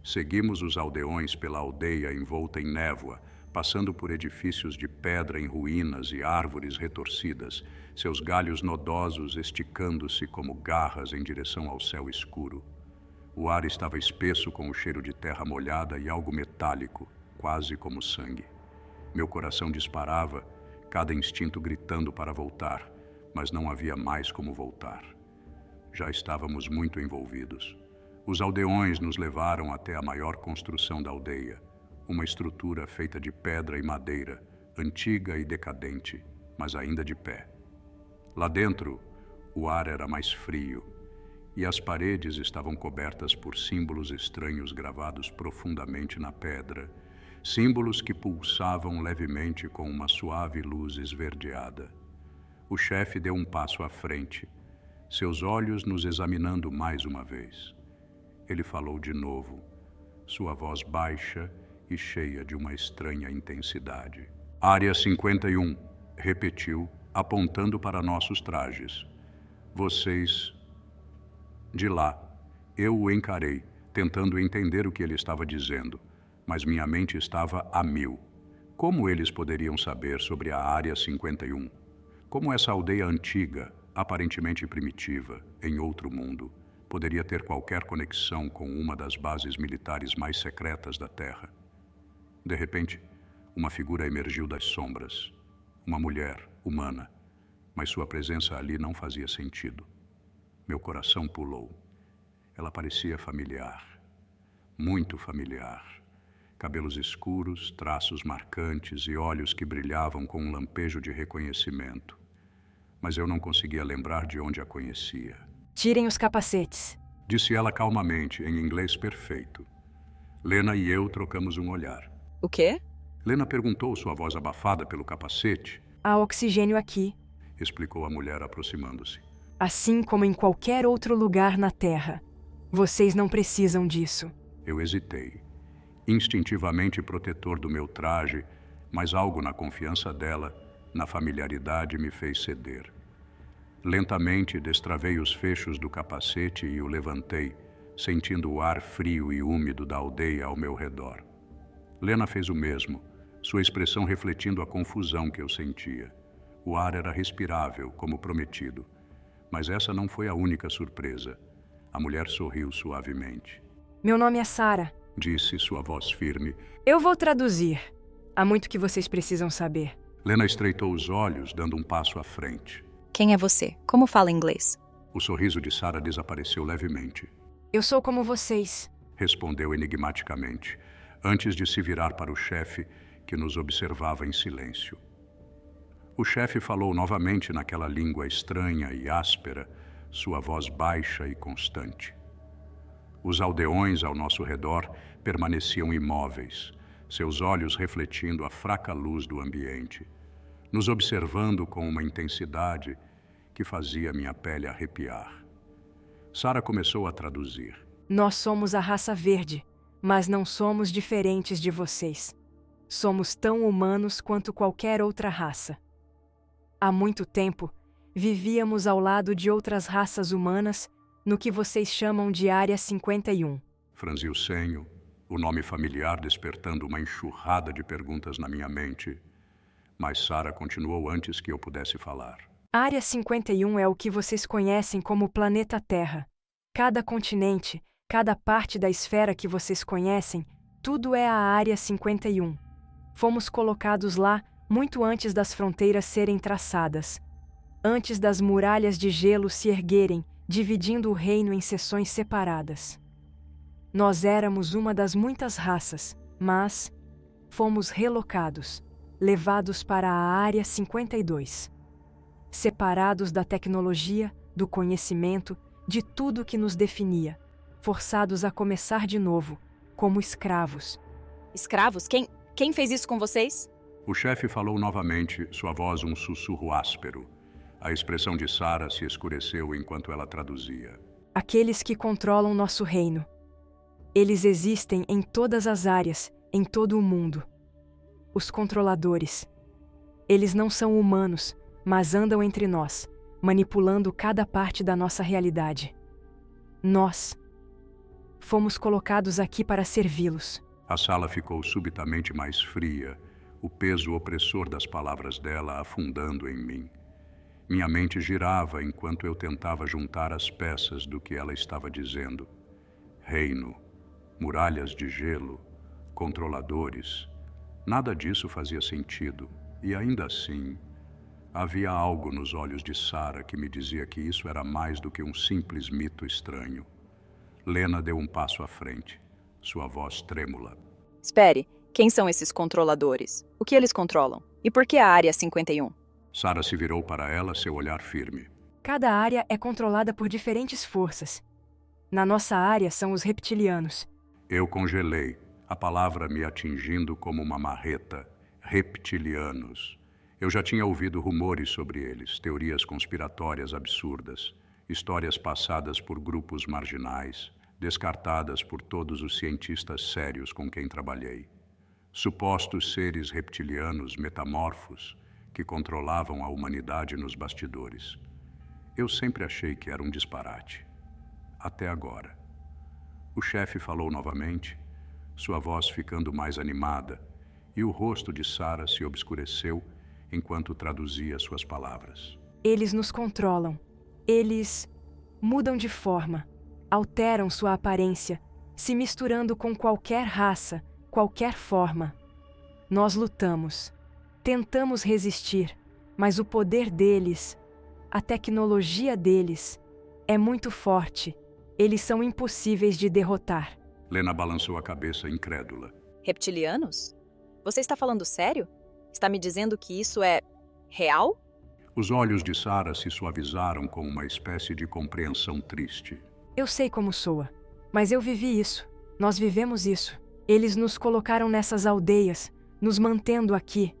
Seguimos os aldeões pela aldeia envolta em névoa, passando por edifícios de pedra em ruínas e árvores retorcidas, seus galhos nodosos esticando-se como garras em direção ao céu escuro. O ar estava espesso com o cheiro de terra molhada e algo metálico, quase como sangue. Meu coração disparava, cada instinto gritando para voltar, mas não havia mais como voltar. Já estávamos muito envolvidos. Os aldeões nos levaram até a maior construção da aldeia, uma estrutura feita de pedra e madeira, antiga e decadente, mas ainda de pé. Lá dentro, o ar era mais frio, e as paredes estavam cobertas por símbolos estranhos gravados profundamente na pedra, símbolos que pulsavam levemente com uma suave luz esverdeada. O chefe deu um passo à frente, seus olhos nos examinando mais uma vez. Ele falou de novo, sua voz baixa e cheia de uma estranha intensidade. Área 51, repetiu, apontando para nossos trajes. Vocês... De lá, eu o encarei, tentando entender o que ele estava dizendo, mas minha mente estava a mil. Como eles poderiam saber sobre a Área 51? Como essa aldeia antiga, aparentemente primitiva, em outro mundo, poderia ter qualquer conexão com uma das bases militares mais secretas da Terra? De repente, uma figura emergiu das sombras. Uma mulher, humana, mas sua presença ali não fazia sentido. Meu coração pulou. Ela parecia familiar, muito familiar. Cabelos escuros, traços marcantes e olhos que brilhavam com um lampejo de reconhecimento. Mas eu não conseguia lembrar de onde a conhecia. Tirem os capacetes, Disse ela calmamente, em inglês perfeito. Lena e eu trocamos um olhar. O quê? Lena perguntou, sua voz abafada pelo capacete. há oxigênio aqui. Explicou a mulher aproximando-se. assim como em qualquer outro lugar na Terra. Vocês não precisam disso. Eu hesitei, instintivamente protetor do meu traje, mas algo na confiança dela, na familiaridade, me fez ceder. Lentamente destravei os fechos do capacete e o levantei, sentindo o ar frio e úmido da aldeia ao meu redor. Lena fez o mesmo, sua expressão refletindo a confusão que eu sentia. O ar era respirável, como prometido. Mas essa não foi a única surpresa. A mulher sorriu suavemente. Meu nome é Sarah. Disse sua voz firme. Eu vou traduzir. Há muito que vocês precisam saber. Lena estreitou os olhos, dando um passo à frente. Quem é você? Como fala inglês? O sorriso de Sarah desapareceu levemente. Eu sou como vocês. Respondeu enigmaticamente, antes de se virar para o chefe, que nos observava em silêncio. O chefe falou novamente naquela língua estranha e áspera, sua voz baixa e constante. Os aldeões ao nosso redor permaneciam imóveis, seus olhos refletindo a fraca luz do ambiente, nos observando com uma intensidade que fazia minha pele arrepiar. Sarah começou a traduzir. Nós somos a raça verde, mas não somos diferentes de vocês. Somos tão humanos quanto qualquer outra raça. Há muito tempo, vivíamos ao lado de outras raças humanas no que vocês chamam de Área 51. Franzi o senho, o nome familiar despertando uma enxurrada de perguntas na minha mente. Mas Sarah continuou antes que eu pudesse falar. Área 51 é o que vocês conhecem como planeta Terra. Cada continente, cada parte da esfera que vocês conhecem, tudo é a Área 51. Fomos colocados lá muito antes das fronteiras serem traçadas, antes das muralhas de gelo se erguerem, dividindo o reino em seções separadas. Nós éramos uma das muitas raças, mas fomos relocados, levados para a Área 52. Separados da tecnologia, do conhecimento, de tudo que nos definia, forçados a começar de novo, como escravos. Escravos? Quem fez isso com vocês? O chefe falou novamente, sua voz um sussurro áspero. A expressão de Sarah se escureceu enquanto ela traduzia. Aqueles que controlam nosso reino. Eles existem em todas as áreas, em todo o mundo. Os controladores. Eles não são humanos, mas andam entre nós, manipulando cada parte da nossa realidade. Nós fomos colocados aqui para servi-los. A sala ficou subitamente mais fria, o peso opressor das palavras dela afundando em mim. Minha mente girava enquanto eu tentava juntar as peças do que ela estava dizendo. Reino, muralhas de gelo, controladores. Nada disso fazia sentido, e ainda assim, havia algo nos olhos de Sarah que me dizia que isso era mais do que um simples mito estranho. Lena deu um passo à frente, sua voz trêmula. Espere, quem são esses controladores? O que eles controlam? E por que a Área 51? Sarah se virou para ela, seu olhar firme. Cada área é controlada por diferentes forças. Na nossa área são os reptilianos. Eu congelei, a palavra me atingindo como uma marreta. Reptilianos. Eu já tinha ouvido rumores sobre eles, teorias conspiratórias absurdas, histórias passadas por grupos marginais, descartadas por todos os cientistas sérios com quem trabalhei. Supostos seres reptilianos metamorfos que controlavam a humanidade nos bastidores. Eu sempre achei que era um disparate. Até agora. O chefe falou novamente, sua voz ficando mais animada, e o rosto de Sarah se obscureceu enquanto traduzia suas palavras. Eles nos controlam. Eles mudam de forma, alteram sua aparência, se misturando com qualquer raça, qualquer forma. Nós lutamos, tentamos resistir, mas o poder deles, a tecnologia deles, é muito forte. Eles são impossíveis de derrotar. Lena balançou a cabeça incrédula. Reptilianos? Você está falando sério? Está me dizendo que isso é real? Os olhos de Sarah se suavizaram com uma espécie de compreensão triste. Eu sei como soa, mas eu vivi isso. Nós vivemos isso. Eles nos colocaram nessas aldeias, nos mantendo aqui,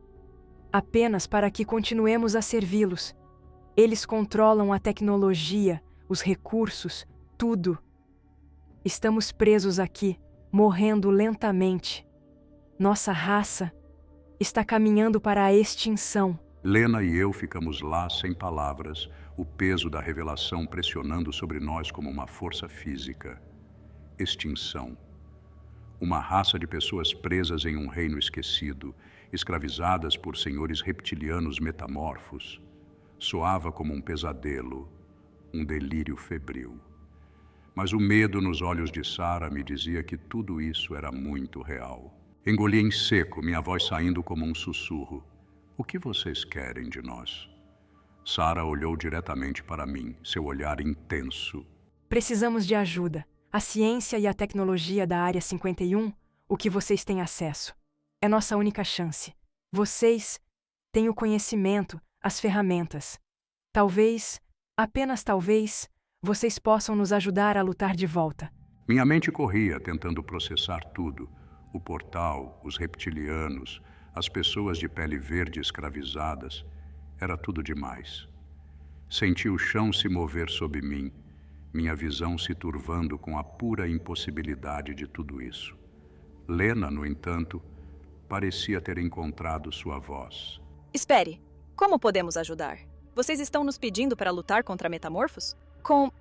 apenas para que continuemos a servi-los. Eles controlam a tecnologia, os recursos, tudo. Estamos presos aqui, morrendo lentamente. Nossa raça está caminhando para a extinção. Lena e eu ficamos lá sem palavras, o peso da revelação pressionando sobre nós como uma força física. Extinção. Uma raça de pessoas presas em um reino esquecido, escravizadas por senhores reptilianos metamorfos. Soava como um pesadelo, um delírio febril. Mas o medo nos olhos de Sarah me dizia que tudo isso era muito real. Engoli em seco, minha voz saindo como um sussurro. O que vocês querem de nós? Sarah olhou diretamente para mim, seu olhar intenso. Precisamos de ajuda. A ciência e a tecnologia da Área 51, o que vocês têm acesso. É nossa única chance. Vocês têm o conhecimento, as ferramentas. Talvez, apenas talvez, vocês possam nos ajudar a lutar de volta. Minha mente corria, tentando processar tudo. O portal, os reptilianos, as pessoas de pele verde escravizadas. Era tudo demais. Senti o chão se mover sob mim, minha visão se turvando com a pura impossibilidade de tudo isso. Lena, no entanto, parecia ter encontrado sua voz. Espere, como podemos ajudar? Vocês estão nos pedindo para lutar contra metamorfos? Com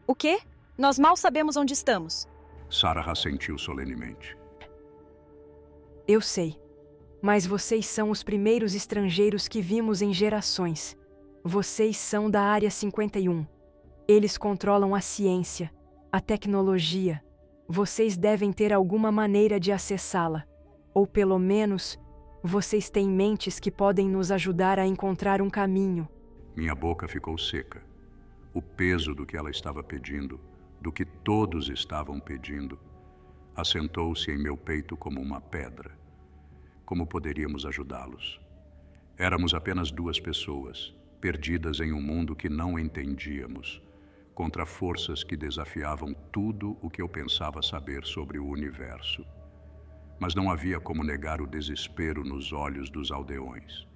o quê? Nós mal sabemos onde estamos. Sarah assentiu solenemente. Eu sei. Mas vocês são os primeiros estrangeiros que vimos em gerações. Vocês são da Área 51. Eles controlam a ciência, a tecnologia. Vocês devem ter alguma maneira de acessá-la. Ou pelo menos, vocês têm mentes que podem nos ajudar a encontrar um caminho. Minha boca ficou seca. O peso do que ela estava pedindo, do que todos estavam pedindo, assentou-se em meu peito como uma pedra. Como poderíamos ajudá-los? Éramos apenas duas pessoas, perdidas em um mundo que não entendíamos, contra forças que desafiavam tudo o que eu pensava saber sobre o universo. Mas não havia como negar o desespero nos olhos dos aldeões.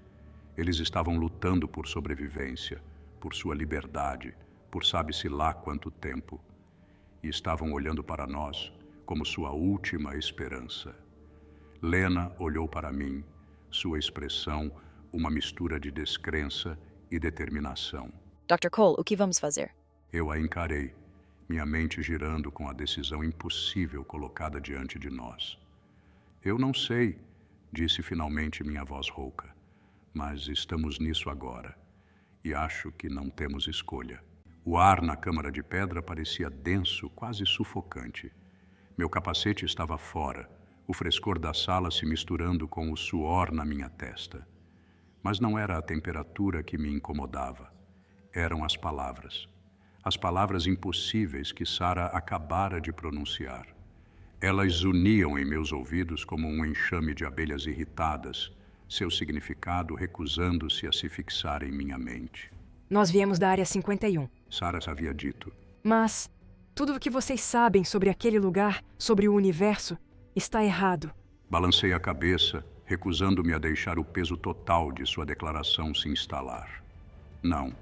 Eles estavam lutando por sobrevivência, por sua liberdade, por sabe-se lá quanto tempo. E estavam olhando para nós como sua última esperança. Lena olhou para mim, sua expressão uma mistura de descrença e determinação. Dr. Cole, o que vamos fazer? Eu a encarei, minha mente girando com a decisão impossível colocada diante de nós. Eu não sei, disse finalmente minha voz rouca, mas estamos nisso agora, e acho que não temos escolha. O ar na câmara de pedra parecia denso, quase sufocante. Meu capacete estava fora, o frescor da sala se misturando com o suor na minha testa. Mas não era a temperatura que me incomodava. Eram as palavras. As palavras impossíveis que Sarah acabara de pronunciar. Elas zuniam em meus ouvidos como um enxame de abelhas irritadas, seu significado recusando-se a se fixar em minha mente. Nós viemos da Área 51. Sarah havia dito. Mas tudo o que vocês sabem sobre aquele lugar, sobre o universo, está errado. Balancei a cabeça, recusando-me a deixar o peso total de sua declaração se instalar. Não,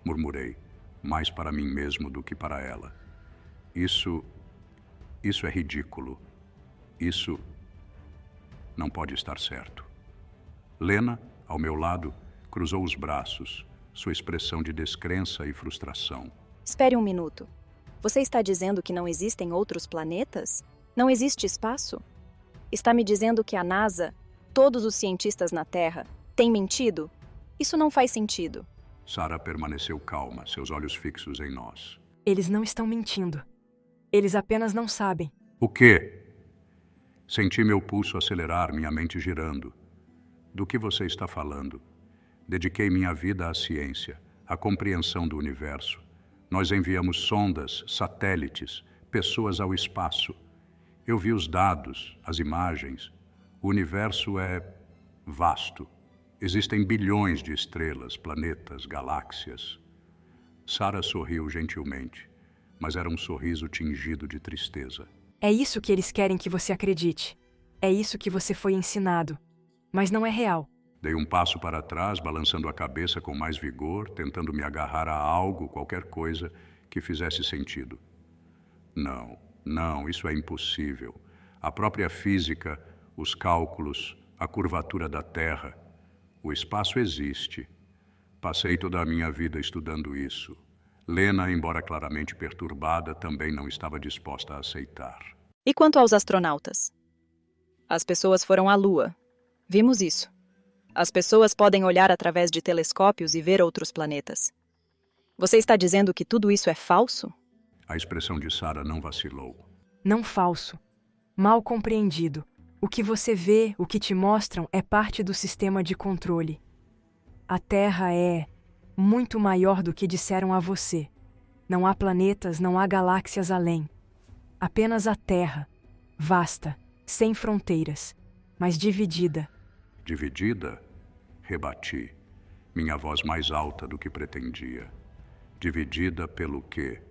murmurei, mais para mim mesmo do que para ela. Isso é ridículo. Isso não pode estar certo. Lena, ao meu lado, cruzou os braços, sua expressão de descrença e frustração. Espere um minuto. Você está dizendo que não existem outros planetas? Não existe espaço? Está me dizendo que a NASA, todos os cientistas na Terra, têm mentido? Isso não faz sentido. Sarah permaneceu calma, seus olhos fixos em nós. Eles não estão mentindo. Eles apenas não sabem. O quê? Senti meu pulso acelerar, minha mente girando. Do que você está falando? Dediquei minha vida à ciência, à compreensão do universo. Nós enviamos sondas, satélites, pessoas ao espaço. Eu vi os dados, as imagens. O universo é vasto. Existem bilhões de estrelas, planetas, galáxias. Sarah sorriu gentilmente, mas era um sorriso tingido de tristeza. É isso que eles querem que você acredite. É isso que você foi ensinado. Mas não é real. Dei um passo para trás, balançando a cabeça com mais vigor, tentando me agarrar a algo, qualquer coisa que fizesse sentido. Não, não, isso é impossível. A própria física, os cálculos, a curvatura da Terra. O espaço existe. Passei toda a minha vida estudando isso. Lena, embora claramente perturbada, também não estava disposta a aceitar. E quanto aos astronautas? As pessoas foram à Lua. Vimos isso. As pessoas podem olhar através de telescópios e ver outros planetas. Você está dizendo que tudo isso é falso? A expressão de Sarah não vacilou. Não falso. Mal compreendido. O que você vê, o que te mostram, é parte do sistema de controle. A Terra é muito maior do que disseram a você. Não há planetas, não há galáxias além. Apenas a Terra, vasta, sem fronteiras, mas dividida. Dividida? Rebati, minha voz mais alta do que pretendia. Dividida pelo quê?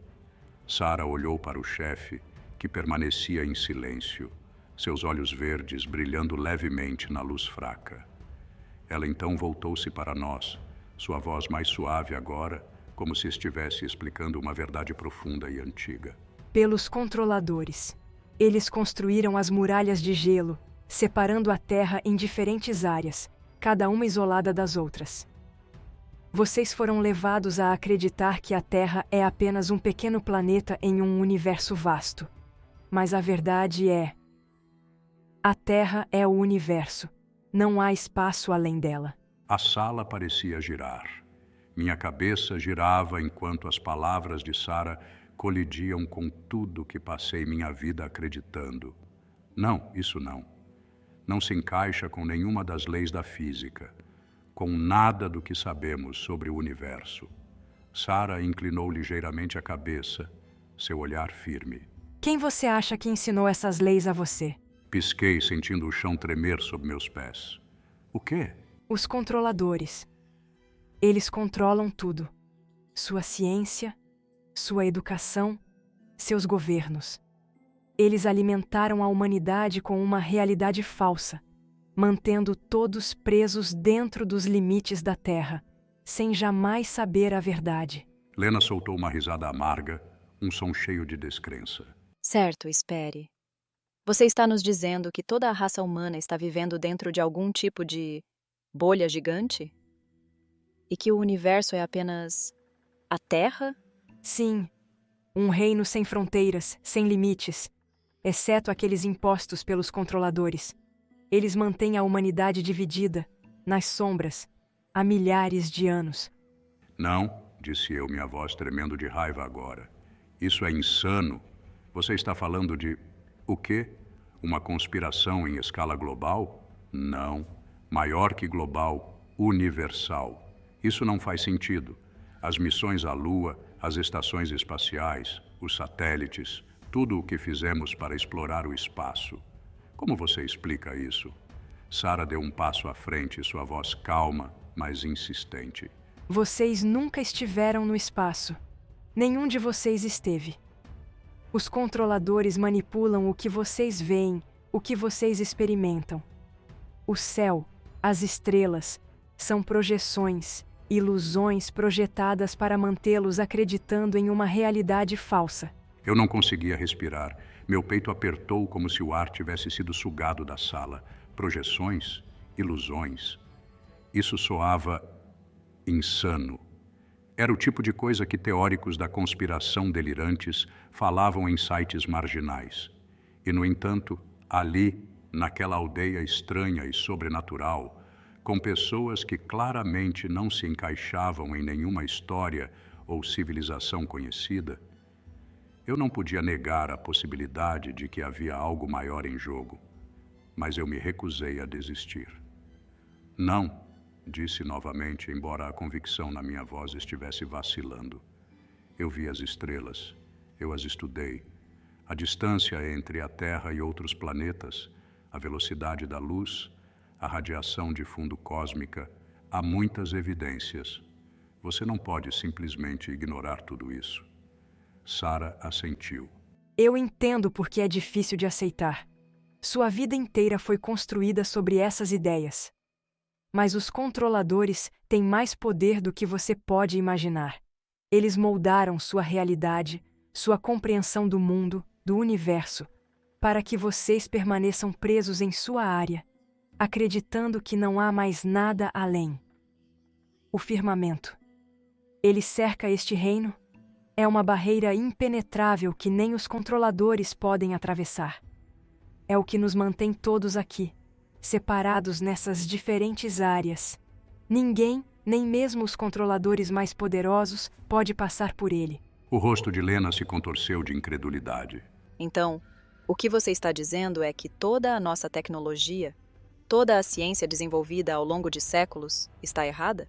Sarah olhou para o chefe, que permanecia em silêncio, seus olhos verdes brilhando levemente na luz fraca. Ela então voltou-se para nós, sua voz mais suave agora, como se estivesse explicando uma verdade profunda e antiga. Pelos controladores. Eles construíram as muralhas de gelo, separando a Terra em diferentes áreas, cada uma isolada das outras. Vocês foram levados a acreditar que a Terra é apenas um pequeno planeta em um universo vasto. Mas a verdade é: a Terra é o universo. Não há espaço além dela. A sala parecia girar. Minha cabeça girava enquanto as palavras de Sarah colidiam com tudo que passei minha vida acreditando. Não, isso não. Não se encaixa com nenhuma das leis da física, com nada do que sabemos sobre o universo. Sarah inclinou ligeiramente a cabeça, seu olhar firme. Quem você acha que ensinou essas leis a você? Pisquei, sentindo o chão tremer sob meus pés. O quê? Os controladores. Eles controlam tudo. Sua ciência, sua educação, seus governos. Eles alimentaram a humanidade com uma realidade falsa, mantendo todos presos dentro dos limites da Terra, sem jamais saber a verdade. Lena soltou uma risada amarga, um som cheio de descrença. Certo, espere. Você está nos dizendo que toda a raça humana está vivendo dentro de algum tipo de bolha gigante? E que o universo é apenas a Terra? Sim, um reino sem fronteiras, sem limites, exceto aqueles impostos pelos controladores. Eles mantêm a humanidade dividida, nas sombras, há milhares de anos. Não, disse eu, minha voz tremendo de raiva agora. Isso é insano. Você está falando de... o quê? Uma conspiração em escala global? Não. Maior que global, universal. Isso não faz sentido. As missões à Lua, as estações espaciais, os satélites, tudo o que fizemos para explorar o espaço. Como você explica isso? Sarah deu um passo à frente, sua voz calma, mas insistente. Vocês nunca estiveram no espaço. Nenhum de vocês esteve. Os controladores manipulam o que vocês veem, o que vocês experimentam. O céu, as estrelas, são projeções, ilusões projetadas para mantê-los acreditando em uma realidade falsa. Eu não conseguia respirar. Meu peito apertou como se o ar tivesse sido sugado da sala. Projeções, ilusões. Isso soava insano. Era o tipo de coisa que teóricos da conspiração delirantes falavam em sites marginais. E, no entanto, ali, naquela aldeia estranha e sobrenatural, com pessoas que claramente não se encaixavam em nenhuma história ou civilização conhecida, eu não podia negar a possibilidade de que havia algo maior em jogo, mas eu me recusei a desistir. Não, disse novamente, embora a convicção na minha voz estivesse vacilando. Eu vi as estrelas, eu as estudei. A distância entre a Terra e outros planetas, a velocidade da luz, a radiação de fundo cósmica, há muitas evidências. Você não pode simplesmente ignorar tudo isso. Sarah assentiu. Eu entendo por que é difícil de aceitar. Sua vida inteira foi construída sobre essas ideias. Mas os controladores têm mais poder do que você pode imaginar. Eles moldaram sua realidade, sua compreensão do mundo, do universo, para que vocês permaneçam presos em sua área, acreditando que não há mais nada além. O firmamento. Ele cerca este reino? É uma barreira impenetrável que nem os controladores podem atravessar. É o que nos mantém todos aqui, separados nessas diferentes áreas. Ninguém, nem mesmo os controladores mais poderosos, pode passar por ele. O rosto de Lena se contorceu de incredulidade. Então, o que você está dizendo é que toda a nossa tecnologia, toda a ciência desenvolvida ao longo de séculos, está errada?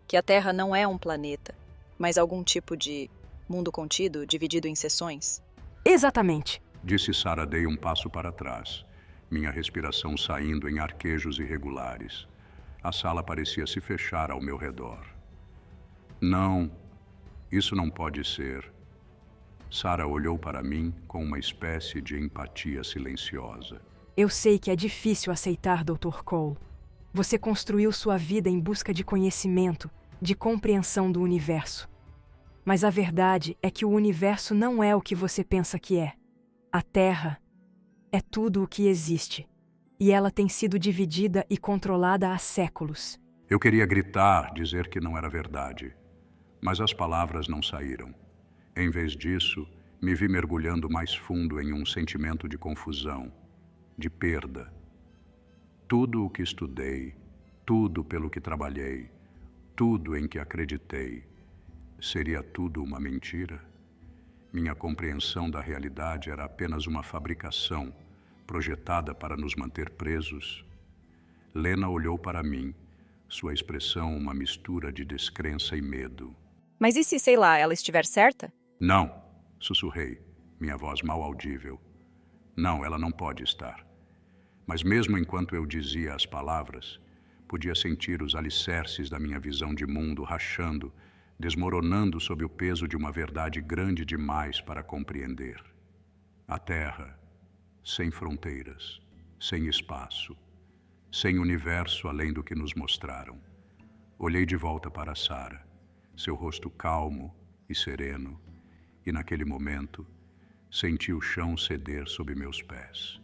Que a Terra não é um planeta, mas algum tipo de mundo contido dividido em seções? Exatamente. Disse Sarah Day um passo para trás, minha respiração saindo em arquejos irregulares. A sala parecia se fechar ao meu redor. Não, isso não pode ser. Sarah olhou para mim com uma espécie de empatia silenciosa. Eu sei que é difícil aceitar, Dr. Cole. Você construiu sua vida em busca de conhecimento, de compreensão do universo. Mas a verdade é que o universo não é o que você pensa que é. A Terra é tudo o que existe, e ela tem sido dividida e controlada há séculos. Eu queria gritar, dizer que não era verdade, mas as palavras não saíram. Em vez disso, me vi mergulhando mais fundo em um sentimento de confusão, de perda. Tudo o que estudei, tudo pelo que trabalhei, tudo em que acreditei, seria tudo uma mentira? Minha compreensão da realidade era apenas uma fabricação, projetada para nos manter presos. Lena olhou para mim, sua expressão uma mistura de descrença e medo. Mas e se, sei lá, ela estiver certa? Não, sussurrei, minha voz mal audível. Não, ela não pode estar. Mas mesmo enquanto eu dizia as palavras, podia sentir os alicerces da minha visão de mundo rachando, desmoronando sob o peso de uma verdade grande demais para compreender. A Terra, sem fronteiras, sem espaço, sem universo além do que nos mostraram. Olhei de volta para Sarah, seu rosto calmo e sereno, e naquele momento senti o chão ceder sob meus pés.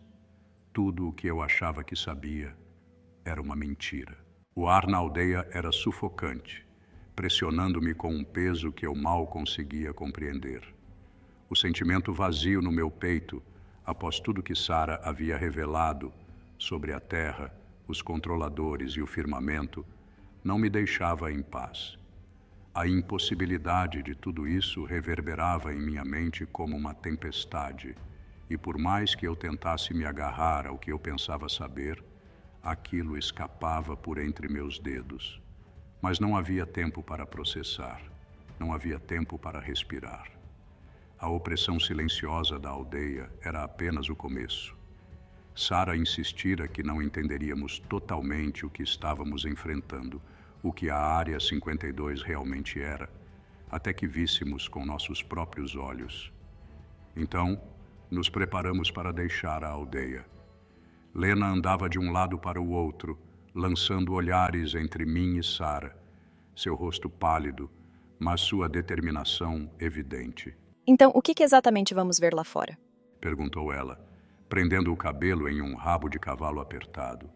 Tudo o que eu achava que sabia era uma mentira. O ar na aldeia era sufocante, pressionando-me com um peso que eu mal conseguia compreender. O sentimento vazio no meu peito, após tudo que Sarah havia revelado sobre a terra, os controladores e o firmamento, não me deixava em paz. A impossibilidade de tudo isso reverberava em minha mente como uma tempestade, e por mais que eu tentasse me agarrar ao que eu pensava saber, aquilo escapava por entre meus dedos. Mas não havia tempo para processar, não havia tempo para respirar. A opressão silenciosa da aldeia era apenas o começo. Sarah insistira que não entenderíamos totalmente o que estávamos enfrentando, o que a Área 52 realmente era, até que víssemos com nossos próprios olhos. Então, nos preparamos para deixar a aldeia. Lena andava de um lado para o outro, lançando olhares entre mim e Sarah, seu rosto pálido, mas sua determinação evidente. Então, o que exatamente vamos ver lá fora? Perguntou ela, prendendo o cabelo em um rabo de cavalo apertado.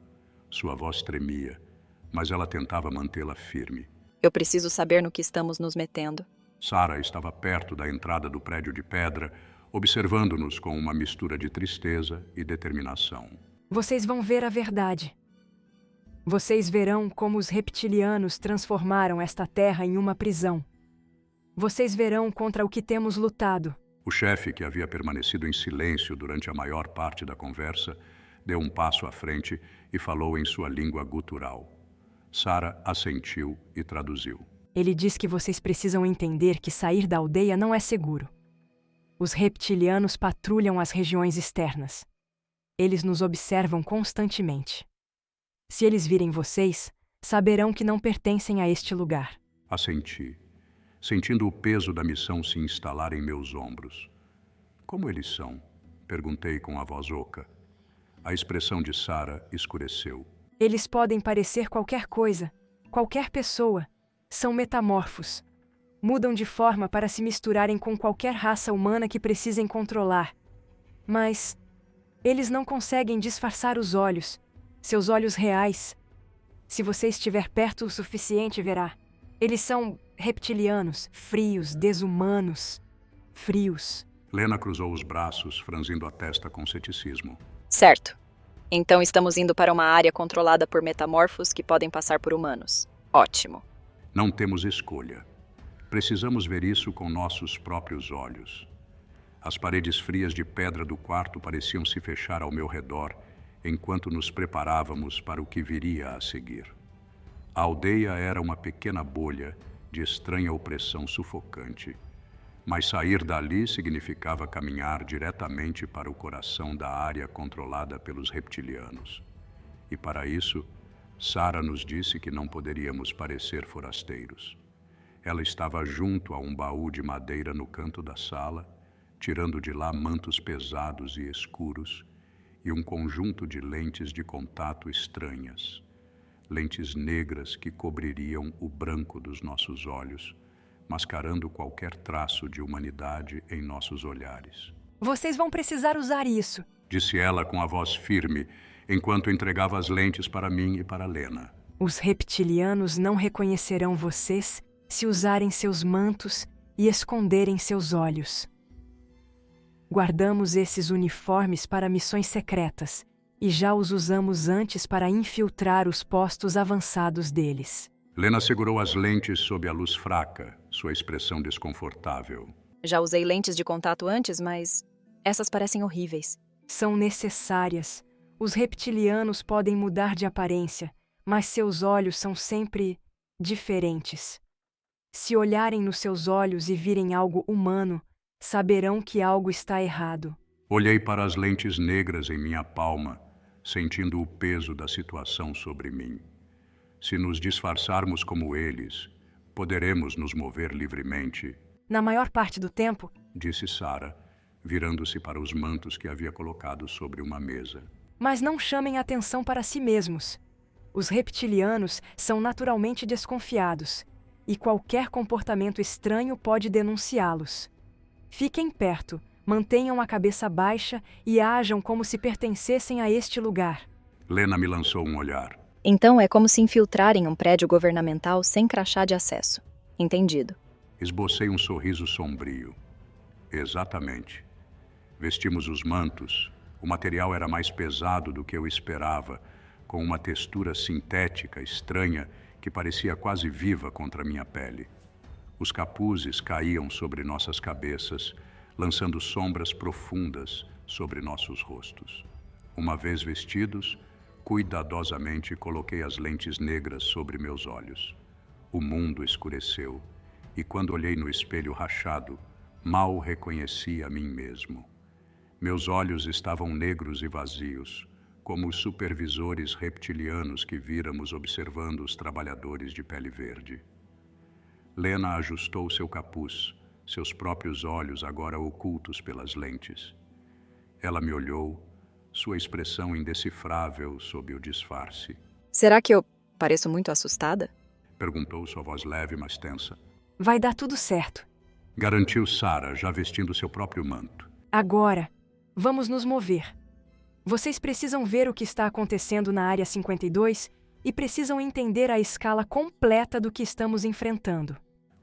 Sua voz tremia, mas ela tentava mantê-la firme. Eu preciso saber no que estamos nos metendo. Sarah estava perto da entrada do prédio de pedra, observando-nos com uma mistura de tristeza e determinação. Vocês vão ver a verdade. Vocês verão como os reptilianos transformaram esta terra em uma prisão. Vocês verão contra o que temos lutado. O chefe, que havia permanecido em silêncio durante a maior parte da conversa, deu um passo à frente e falou em sua língua gutural. Sarah assentiu e traduziu. Ele diz que vocês precisam entender que sair da aldeia não é seguro. Os reptilianos patrulham as regiões externas. Eles nos observam constantemente. Se eles virem vocês, saberão que não pertencem a este lugar. Assenti, sentindo o peso da missão se instalar em meus ombros. Como eles são? Perguntei com a voz oca. A expressão de Sarah escureceu. Eles podem parecer qualquer coisa, qualquer pessoa. São metamorfos. Mudam de forma para se misturarem com qualquer raça humana que precisem controlar. Mas eles não conseguem disfarçar os olhos, seus olhos reais. Se você estiver perto o suficiente, verá. Eles são reptilianos, frios, desumanos. Frios. Lena cruzou os braços, franzindo a testa com ceticismo. Certo. Então estamos indo para uma área controlada por metamorfos que podem passar por humanos. Ótimo. Não temos escolha. Precisamos ver isso com nossos próprios olhos. As paredes frias de pedra do quarto pareciam se fechar ao meu redor, enquanto nos preparávamos para o que viria a seguir. A aldeia era uma pequena bolha de estranha opressão sufocante, mas sair dali significava caminhar diretamente para o coração da área controlada pelos reptilianos. E para isso, Sara nos disse que não poderíamos parecer forasteiros. Ela estava junto a um baú de madeira no canto da sala, tirando de lá mantos pesados e escuros e um conjunto de lentes de contato estranhas, lentes negras que cobririam o branco dos nossos olhos, mascarando qualquer traço de humanidade em nossos olhares. Vocês vão precisar usar isso, disse ela com a voz firme, enquanto entregava as lentes para mim e para Lena. Os reptilianos não reconhecerão vocês se usarem seus mantos e esconderem seus olhos. Guardamos esses uniformes para missões secretas e já os usamos antes para infiltrar os postos avançados deles. Lena segurou as lentes sob a luz fraca, sua expressão desconfortável. Já usei lentes de contato antes, mas essas parecem horríveis. São necessárias. Os reptilianos podem mudar de aparência, mas seus olhos são sempre diferentes. Se olharem nos seus olhos e virem algo humano, saberão que algo está errado. Olhei para as lentes negras em minha palma, sentindo o peso da situação sobre mim. Se nos disfarçarmos como eles, poderemos nos mover livremente. Na maior parte do tempo, disse Sara, virando-se para os mantos que havia colocado sobre uma mesa. Mas não chamem atenção para si mesmos. Os reptilianos são naturalmente desconfiados, e qualquer comportamento estranho pode denunciá-los. Fiquem perto, mantenham a cabeça baixa e ajam como se pertencessem a este lugar. Lena me lançou um olhar. Então é como se infiltrar em um prédio governamental sem crachá de acesso. Entendido. Esbocei um sorriso sombrio. Exatamente. Vestimos os mantos. O material era mais pesado do que eu esperava, com uma textura sintética, estranha, que parecia quase viva contra minha pele. Os capuzes caíam sobre nossas cabeças, lançando sombras profundas sobre nossos rostos. Uma vez vestidos, cuidadosamente coloquei as lentes negras sobre meus olhos. O mundo escureceu, e quando olhei no espelho rachado, mal reconheci a mim mesmo. Meus olhos estavam negros e vazios, como os supervisores reptilianos que víramos observando os trabalhadores de pele verde. Lena ajustou seu capuz, seus próprios olhos agora ocultos pelas lentes. Ela me olhou, sua expressão indecifrável sob o disfarce. Será que eu pareço muito assustada? Perguntou sua voz leve, mas tensa. Vai dar tudo certo, garantiu Sara, já vestindo seu próprio manto. Agora, vamos nos mover. Vocês precisam ver o que está acontecendo na Área 52 e precisam entender a escala completa do que estamos enfrentando.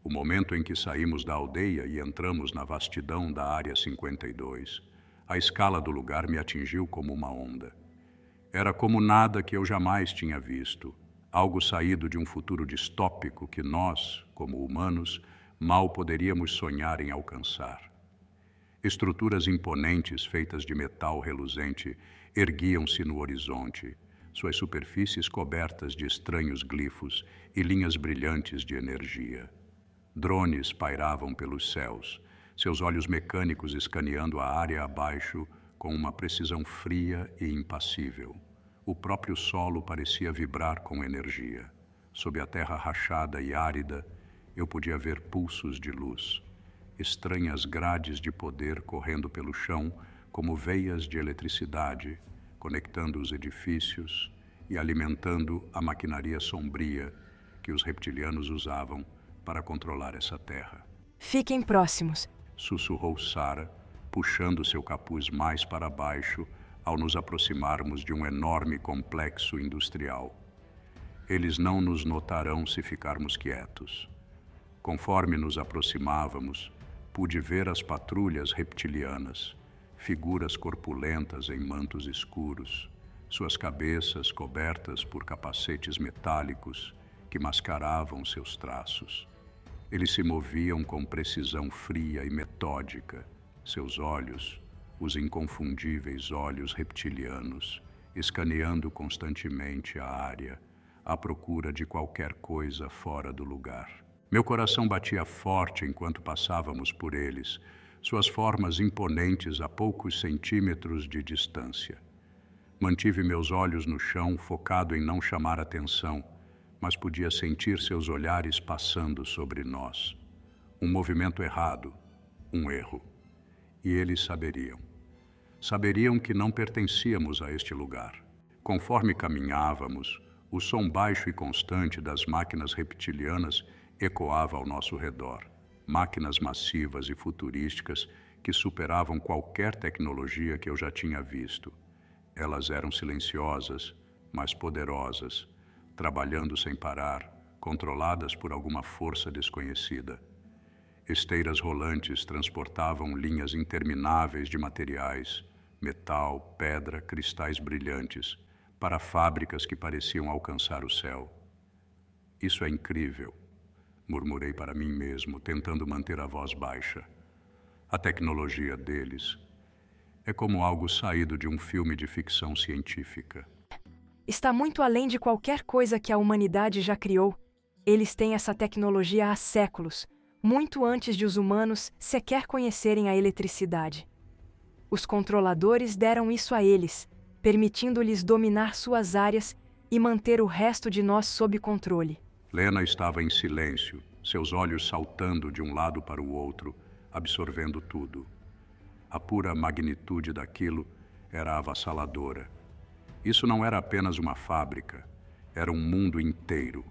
O momento em que saímos da aldeia e entramos na vastidão da Área 52, a escala do lugar me atingiu como uma onda. Era como nada que eu jamais tinha visto, algo saído de um futuro distópico que nós, como humanos, mal poderíamos sonhar em alcançar. Estruturas imponentes feitas de metal reluzente erguiam-se no horizonte, suas superfícies cobertas de estranhos glifos e linhas brilhantes de energia. Drones pairavam pelos céus, seus olhos mecânicos escaneando a área abaixo com uma precisão fria e impassível. O próprio solo parecia vibrar com energia. Sob a terra rachada e árida, eu podia ver pulsos de luz, estranhas grades de poder correndo pelo chão como veias de eletricidade, conectando os edifícios e alimentando a maquinaria sombria que os reptilianos usavam para controlar essa terra. Fiquem próximos. Sussurrou Sarah, puxando seu capuz mais para baixo ao nos aproximarmos de um enorme complexo industrial. Eles não nos notarão se ficarmos quietos. Conforme nos aproximávamos, pude ver as patrulhas reptilianas, figuras corpulentas em mantos escuros, suas cabeças cobertas por capacetes metálicos que mascaravam seus traços. Eles se moviam com precisão fria e metódica, seus olhos, os inconfundíveis olhos reptilianos, escaneando constantemente a área, à procura de qualquer coisa fora do lugar. Meu coração batia forte enquanto passávamos por eles, suas formas imponentes a poucos centímetros de distância. Mantive meus olhos no chão, focado em não chamar atenção, mas podia sentir seus olhares passando sobre nós. Um movimento errado, um erro. E eles saberiam. Saberiam que não pertencíamos a este lugar. Conforme caminhávamos, o som baixo e constante das máquinas reptilianas ecoava ao nosso redor. Máquinas massivas e futurísticas que superavam qualquer tecnologia que eu já tinha visto. Elas eram silenciosas, mas poderosas, trabalhando sem parar, controladas por alguma força desconhecida. Esteiras rolantes transportavam linhas intermináveis de materiais, metal, pedra, cristais brilhantes, para fábricas que pareciam alcançar o céu. Isso é incrível, murmurei para mim mesmo, tentando manter a voz baixa. A tecnologia deles é como algo saído de um filme de ficção científica. Está muito além de qualquer coisa que a humanidade já criou. Eles têm essa tecnologia há séculos, muito antes de os humanos sequer conhecerem a eletricidade. Os controladores deram isso a eles, permitindo-lhes dominar suas áreas e manter o resto de nós sob controle. Lena estava em silêncio, seus olhos saltando de um lado para o outro, absorvendo tudo. A pura magnitude daquilo era avassaladora. Isso não era apenas uma fábrica, era um mundo inteiro,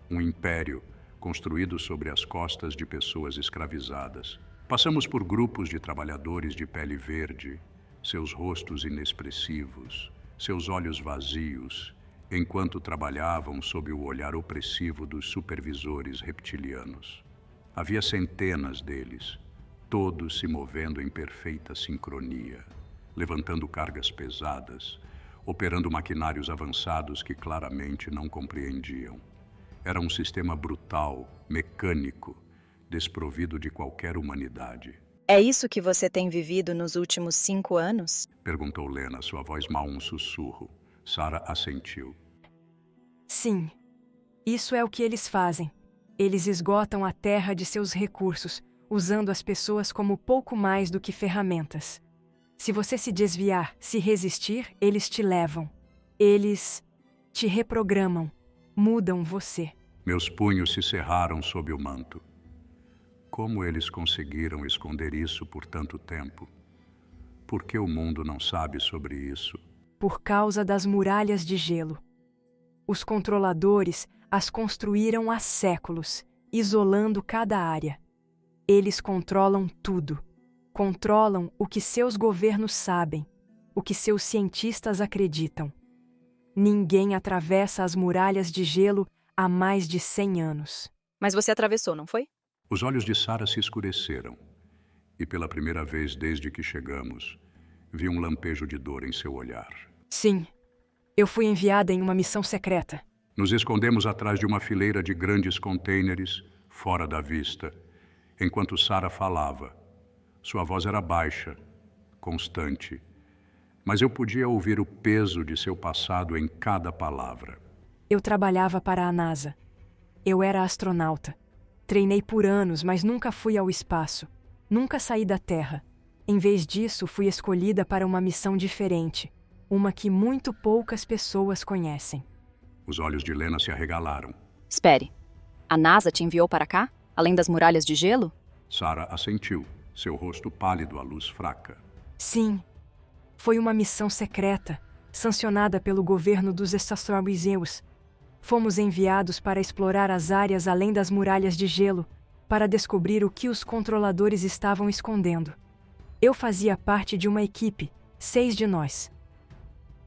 um império construído sobre as costas de pessoas escravizadas. Passamos por grupos de trabalhadores de pele verde, seus rostos inexpressivos, seus olhos vazios, enquanto trabalhavam sob o olhar opressivo dos supervisores reptilianos. Havia centenas deles, todos se movendo em perfeita sincronia, levantando cargas pesadas, operando maquinários avançados que claramente não compreendiam. Era um sistema brutal, mecânico, desprovido de qualquer humanidade. É isso que você tem vivido nos últimos 5 anos? Perguntou Lena, sua voz mal um sussurro. Sarah assentiu. Sim, isso é o que eles fazem. Eles esgotam a terra de seus recursos, usando as pessoas como pouco mais do que ferramentas. Se você se desviar, se resistir, eles te levam. Eles te reprogramam, mudam você. Meus punhos se cerraram sob o manto. Como eles conseguiram esconder isso por tanto tempo? Por que o mundo não sabe sobre isso? Por causa das muralhas de gelo. Os controladores as construíram há séculos, isolando cada área. Eles controlam tudo. Controlam o que seus governos sabem, o que seus cientistas acreditam. Ninguém atravessa as muralhas de gelo há mais de 100 anos. Mas você atravessou, não foi? Os olhos de Sarah se escureceram, e pela primeira vez desde que chegamos, vi um lampejo de dor em seu olhar. Sim, eu fui enviada em uma missão secreta. Nos escondemos atrás de uma fileira de grandes contêineres, fora da vista, enquanto Sarah falava. Sua voz era baixa, constante, mas eu podia ouvir o peso de seu passado em cada palavra. Eu trabalhava para a NASA. Eu era astronauta. Treinei por anos, mas nunca fui ao espaço. Nunca saí da Terra. Em vez disso, fui escolhida para uma missão diferente, uma que muito poucas pessoas conhecem. Os olhos de Lena se arregalaram. Espere. A NASA te enviou para cá? Além das muralhas de gelo? Sarah assentiu, seu rosto pálido à luz fraca. Sim. Foi uma missão secreta. sancionada pelo governo dos Extraterrestres. Fomos enviados para explorar as áreas além das muralhas de gelo, para descobrir o que os controladores estavam escondendo. Eu fazia parte de uma equipe, 6 de nós.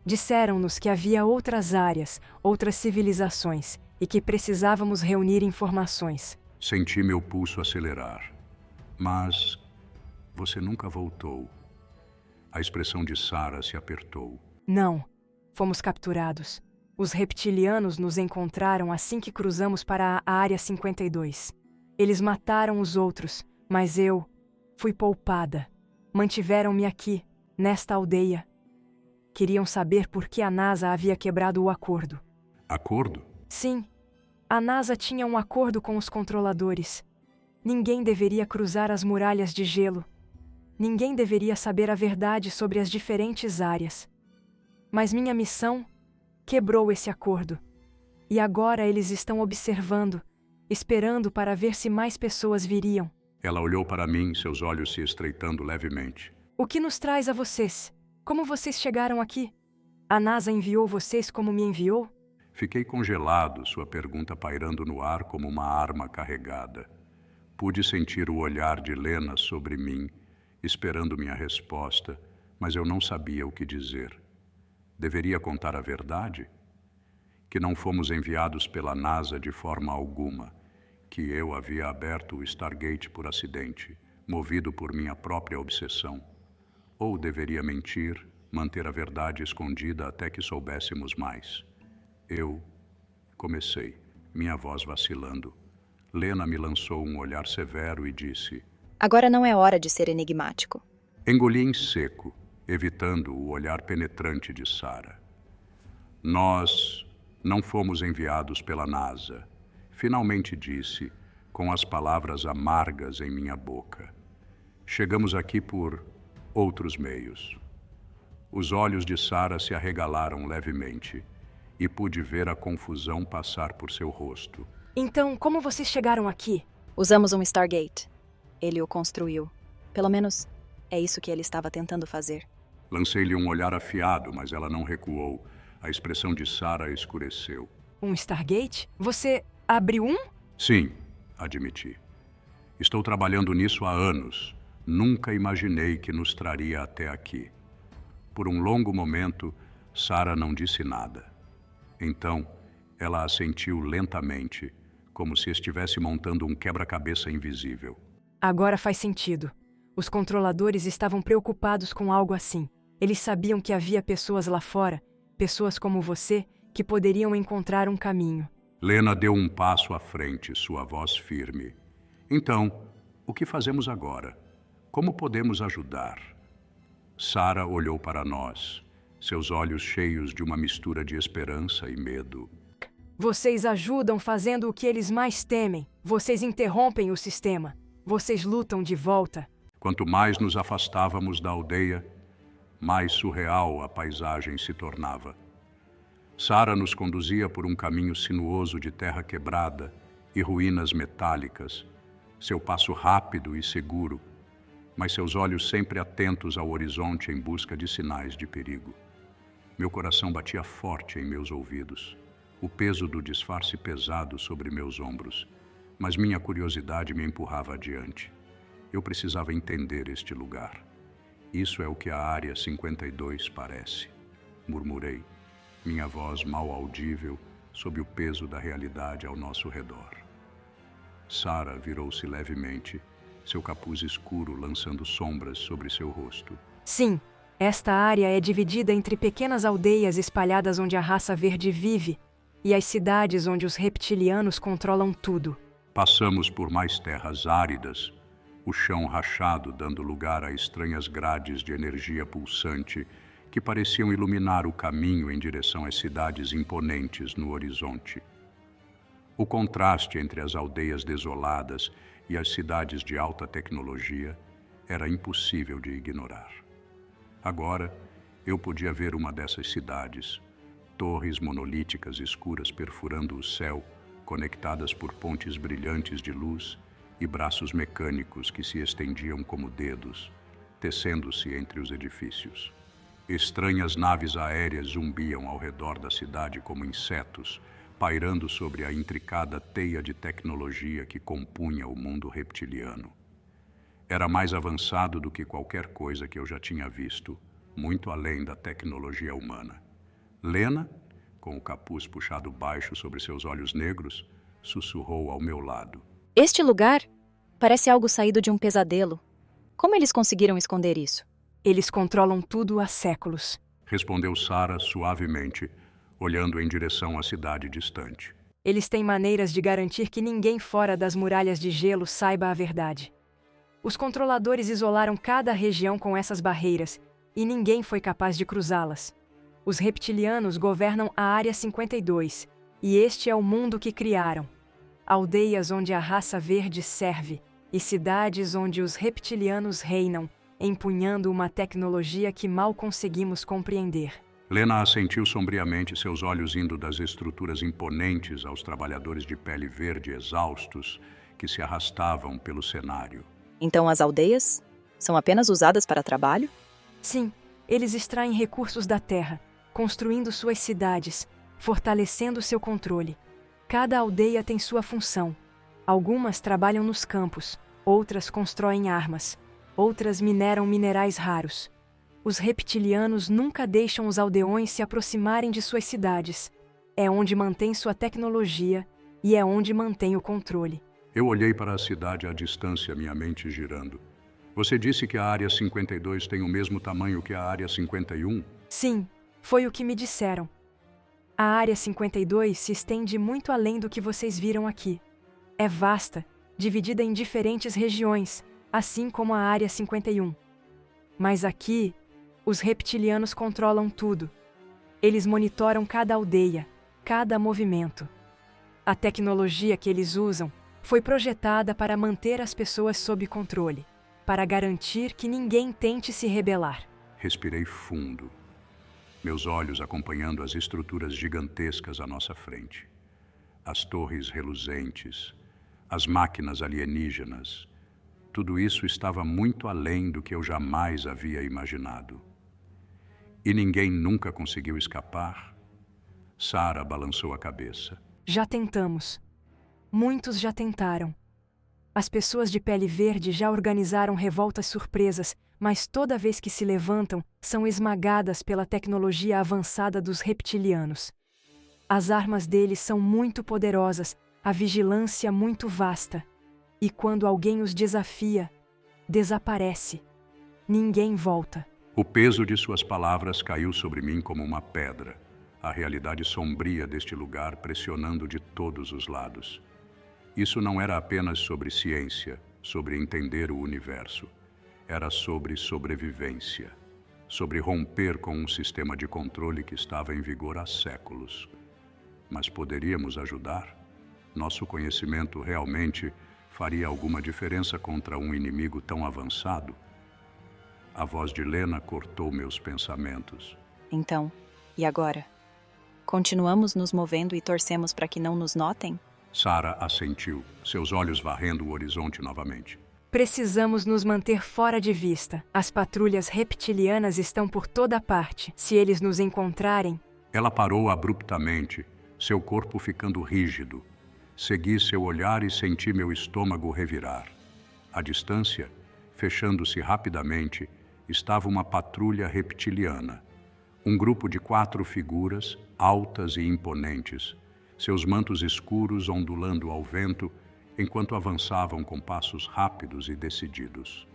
Disseram-nos que havia outras áreas, outras civilizações, e que precisávamos reunir informações. Senti meu pulso acelerar. Mas você nunca voltou. A expressão de Sarah se apertou. Não, fomos capturados. Os reptilianos nos encontraram assim que cruzamos para a Área 52. Eles mataram os outros, mas eu fui poupada. Mantiveram-me aqui, nesta aldeia. Queriam saber por que a NASA havia quebrado o acordo. Acordo? Sim, a NASA tinha um acordo com os controladores. Ninguém deveria cruzar as muralhas de gelo. Ninguém deveria saber a verdade sobre as diferentes áreas. Mas minha missão quebrou esse acordo. E agora eles estão observando, esperando para ver se mais pessoas viriam. Ela olhou para mim, seus olhos se estreitando levemente. O que nos traz a vocês? Como vocês chegaram aqui? A NASA enviou vocês como me enviou? Fiquei congelado, sua pergunta pairando no ar como uma arma carregada. Pude sentir o olhar de Lena sobre mim, esperando minha resposta, mas eu não sabia o que dizer. Deveria contar a verdade? Que não fomos enviados pela NASA de forma alguma, que eu havia aberto o Stargate por acidente, movido por minha própria obsessão. Ou deveria mentir, manter a verdade escondida até que soubéssemos mais. Eu comecei, minha voz vacilando. Lena me lançou um olhar severo e disse: Agora não é hora de ser enigmático. Engoli em seco, evitando o olhar penetrante de Sarah. Nós não fomos enviados pela NASA, finalmente disse, com as palavras amargas em minha boca. Chegamos aqui por outros meios. Os olhos de Sarah se arregalaram levemente e pude ver a confusão passar por seu rosto. Então, como vocês chegaram aqui? Usamos um Stargate. Ele o construiu. Pelo menos, é isso que ele estava tentando fazer. Lancei-lhe um olhar afiado, mas ela não recuou. A expressão de Sarah escureceu. Um Stargate? Você abriu um? Sim, admiti. Estou trabalhando nisso há anos. Nunca imaginei que nos traria até aqui. Por um longo momento, Sarah não disse nada. Então, ela assentiu lentamente, como se estivesse montando um quebra-cabeça invisível. Agora faz sentido. Os controladores estavam preocupados com algo assim. Eles sabiam que havia pessoas lá fora, pessoas como você, que poderiam encontrar um caminho. Lena deu um passo à frente, sua voz firme. Então, o que fazemos agora? Como podemos ajudar? Sarah olhou para nós, seus olhos cheios de uma mistura de esperança e medo. Vocês ajudam fazendo o que eles mais temem. Vocês interrompem o sistema. Vocês lutam de volta. Quanto mais nos afastávamos da aldeia, mais surreal a paisagem se tornava. Sarah nos conduzia por um caminho sinuoso de terra quebrada e ruínas metálicas, seu passo rápido e seguro, mas seus olhos sempre atentos ao horizonte em busca de sinais de perigo. Meu coração batia forte em meus ouvidos, o peso do disfarce pesado sobre meus ombros, mas minha curiosidade me empurrava adiante. Eu precisava entender este lugar. Isso é o que a Área 52 parece, murmurei, minha voz mal audível sob o peso da realidade ao nosso redor. Sarah virou-se levemente, seu capuz escuro lançando sombras sobre seu rosto. Sim, esta área é dividida entre pequenas aldeias espalhadas onde a raça verde vive e as cidades onde os reptilianos controlam tudo. Passamos por mais terras áridas, o chão rachado dando lugar a estranhas grades de energia pulsante que pareciam iluminar o caminho em direção às cidades imponentes no horizonte. O contraste entre as aldeias desoladas e as cidades de alta tecnologia era impossível de ignorar. Agora, eu podia ver uma dessas cidades, torres monolíticas escuras perfurando o céu, conectadas por pontes brilhantes de luz e braços mecânicos que se estendiam como dedos, tecendo-se entre os edifícios. Estranhas naves aéreas zumbiam ao redor da cidade como insetos, pairando sobre a intricada teia de tecnologia que compunha o mundo reptiliano. Era mais avançado do que qualquer coisa que eu já tinha visto, muito além da tecnologia humana. Lena, com o capuz puxado baixo sobre seus olhos negros, sussurrou ao meu lado. Este lugar parece algo saído de um pesadelo. Como eles conseguiram esconder isso? Eles controlam tudo há séculos. Respondeu Sarah suavemente, olhando em direção à cidade distante. Eles têm maneiras de garantir que ninguém fora das muralhas de gelo saiba a verdade. Os controladores isolaram cada região com essas barreiras, e ninguém foi capaz de cruzá-las. Os reptilianos governam a Área 52, e este é o mundo que criaram. Aldeias onde a raça verde serve, e cidades onde os reptilianos reinam, empunhando uma tecnologia que mal conseguimos compreender. Lena assentiu sombriamente, seus olhos indo das estruturas imponentes aos trabalhadores de pele verde exaustos que se arrastavam pelo cenário. Então as aldeias são apenas usadas para trabalho? Sim, eles extraem recursos da terra, construindo suas cidades, fortalecendo seu controle. Cada aldeia tem sua função. Algumas trabalham nos campos, outras constroem armas, outras mineram minerais raros. Os reptilianos nunca deixam os aldeões se aproximarem de suas cidades. É onde mantém sua tecnologia e é onde mantém o controle. Eu olhei para a cidade à distância, minha mente girando. Você disse que a Área 52 tem o mesmo tamanho que a Área 51? Sim, foi o que me disseram. A Área 52 se estende muito além do que vocês viram aqui. É vasta, dividida em diferentes regiões, assim como a Área 51. Mas aqui, os reptilianos controlam tudo. Eles monitoram cada aldeia, cada movimento. A tecnologia que eles usam foi projetada para manter as pessoas sob controle, para garantir que ninguém tente se rebelar. Respirei fundo, meus olhos acompanhando as estruturas gigantescas à nossa frente. As torres reluzentes, as máquinas alienígenas. Tudo isso estava muito além do que eu jamais havia imaginado. E ninguém nunca conseguiu escapar? Sarah balançou a cabeça. Já tentamos. Muitos já tentaram. As pessoas de pele verde já organizaram revoltas surpresas, mas toda vez que se levantam, são esmagadas pela tecnologia avançada dos reptilianos. As armas deles são muito poderosas, a vigilância muito vasta. E quando alguém os desafia, desaparece. Ninguém volta. O peso de suas palavras caiu sobre mim como uma pedra, a realidade sombria deste lugar pressionando de todos os lados. Isso não era apenas sobre ciência, sobre entender o universo. Era sobre sobrevivência, sobre romper com um sistema de controle que estava em vigor há séculos. Mas poderíamos ajudar? Nosso conhecimento realmente faria alguma diferença contra um inimigo tão avançado? A voz de Lena cortou meus pensamentos. Então, e agora? Continuamos nos movendo e torcemos para que não nos notem? Sarah assentiu, seus olhos varrendo o horizonte novamente. Precisamos nos manter fora de vista. As patrulhas reptilianas estão por toda parte. Se eles nos encontrarem... Ela parou abruptamente, seu corpo ficando rígido. Segui seu olhar e senti meu estômago revirar. À distância, fechando-se rapidamente, estava uma patrulha reptiliana. Um grupo de 4 figuras, altas e imponentes, seus mantos escuros ondulando ao vento enquanto avançavam com passos rápidos e decididos.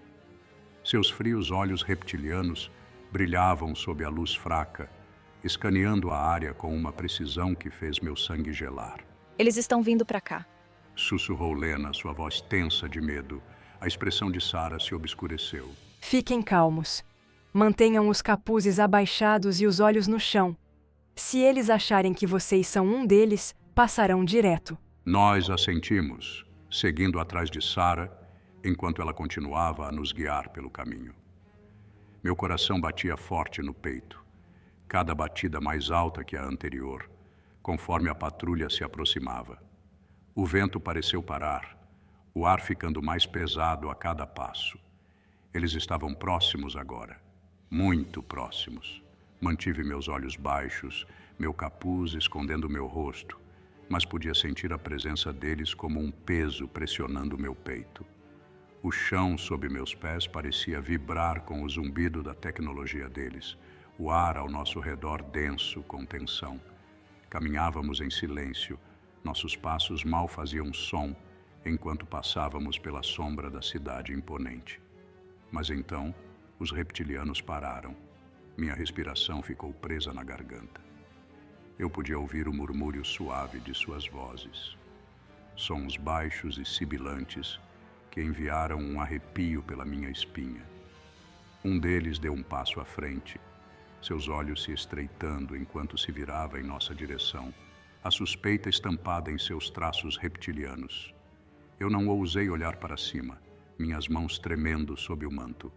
Seus frios olhos reptilianos brilhavam sob a luz fraca, escaneando a área com uma precisão que fez meu sangue gelar. Eles estão vindo para cá. Sussurrou Lena, sua voz tensa de medo. A expressão de Sarah se obscureceu. Fiquem calmos. Mantenham os capuzes abaixados e os olhos no chão. Se eles acharem que vocês são um deles, passarão direto. Nós assentimos, seguindo atrás de Sarah, enquanto ela continuava a nos guiar pelo caminho. Meu coração batia forte no peito, cada batida mais alta que a anterior, conforme a patrulha se aproximava. O vento pareceu parar, o ar ficando mais pesado a cada passo. Eles estavam próximos agora. muito próximos. Mantive meus olhos baixos, meu capuz escondendo meu rosto, mas podia sentir a presença deles como um peso pressionando meu peito. O chão sob meus pés parecia vibrar com o zumbido da tecnologia deles, o ar ao nosso redor denso com tensão. Caminhávamos em silêncio, nossos passos mal faziam som enquanto passávamos pela sombra da cidade imponente. Mas então, os reptilianos pararam. Minha respiração ficou presa na garganta. Eu podia ouvir o murmúrio suave de suas vozes. Sons baixos e sibilantes que enviaram um arrepio pela minha espinha. Um deles deu um passo à frente, seus olhos se estreitando enquanto se virava em nossa direção, a suspeita estampada em seus traços reptilianos. Eu não ousei olhar para cima, minhas mãos tremendo sob o manto.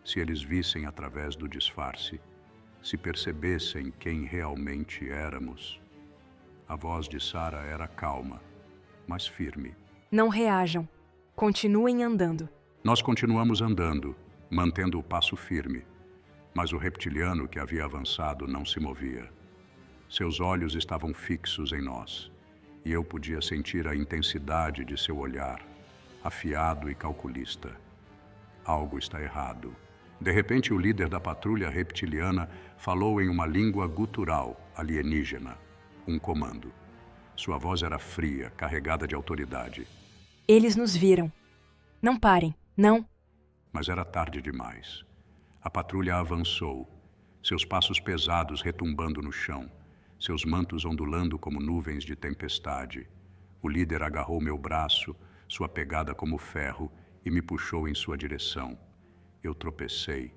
Se eles vissem através do disfarce, se percebessem quem realmente éramos. A voz de Sarah era calma, mas firme. Não reajam. Continuem andando. Nós continuamos andando, mantendo o passo firme, mas o reptiliano que havia avançado não se movia. Seus olhos estavam fixos em nós, e eu podia sentir a intensidade de seu olhar, afiado e calculista. Algo está errado. De repente, o líder da patrulha reptiliana falou em uma língua gutural alienígena, um comando. Sua voz era fria, carregada de autoridade. Eles nos viram. Não parem, não. Mas era tarde demais. A patrulha avançou, seus passos pesados retumbando no chão, seus mantos ondulando como nuvens de tempestade. O líder agarrou meu braço, sua pegada como ferro, e me puxou em sua direção. Eu tropecei,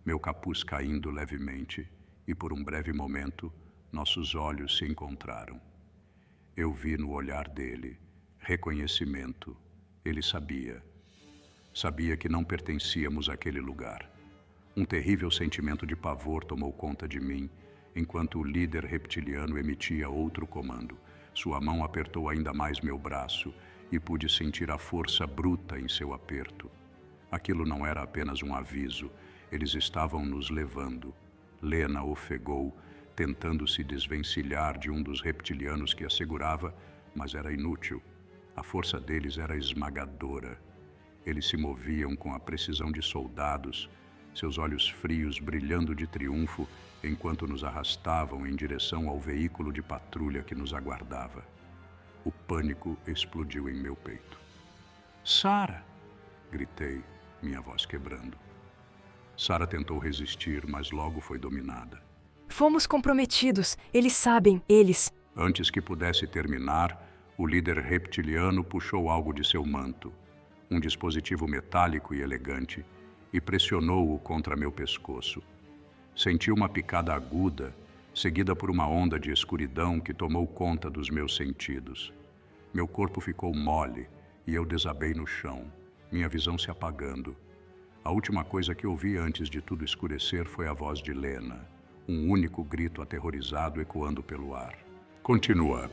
meu capuz caindo levemente, e por um breve momento, nossos olhos se encontraram. Eu vi no olhar dele reconhecimento. Ele sabia. Sabia que não pertencíamos àquele lugar. Um terrível sentimento de pavor tomou conta de mim, enquanto o líder reptiliano emitia outro comando. Sua mão apertou ainda mais meu braço e pude sentir a força bruta em seu aperto. Aquilo não era apenas um aviso, eles estavam nos levando. Lena ofegou, tentando se desvencilhar de um dos reptilianos que a segurava, mas era inútil. A força deles era esmagadora. Eles se moviam com a precisão de soldados, seus olhos frios brilhando de triunfo enquanto nos arrastavam em direção ao veículo de patrulha que nos aguardava. O pânico explodiu em meu peito. "Sarah!" gritei, minha voz quebrando. Sarah tentou resistir, mas logo foi dominada. Fomos comprometidos. Eles sabem, eles. Antes que pudesse terminar, o líder reptiliano puxou algo de seu manto, um dispositivo metálico e elegante, e pressionou-o contra meu pescoço. Senti uma picada aguda, seguida por uma onda de escuridão que tomou conta dos meus sentidos. Meu corpo ficou mole e eu desabei no chão, minha visão se apagando. A última coisa que ouvi antes de tudo escurecer foi a voz de Lena, um único grito aterrorizado ecoando pelo ar. "Continua,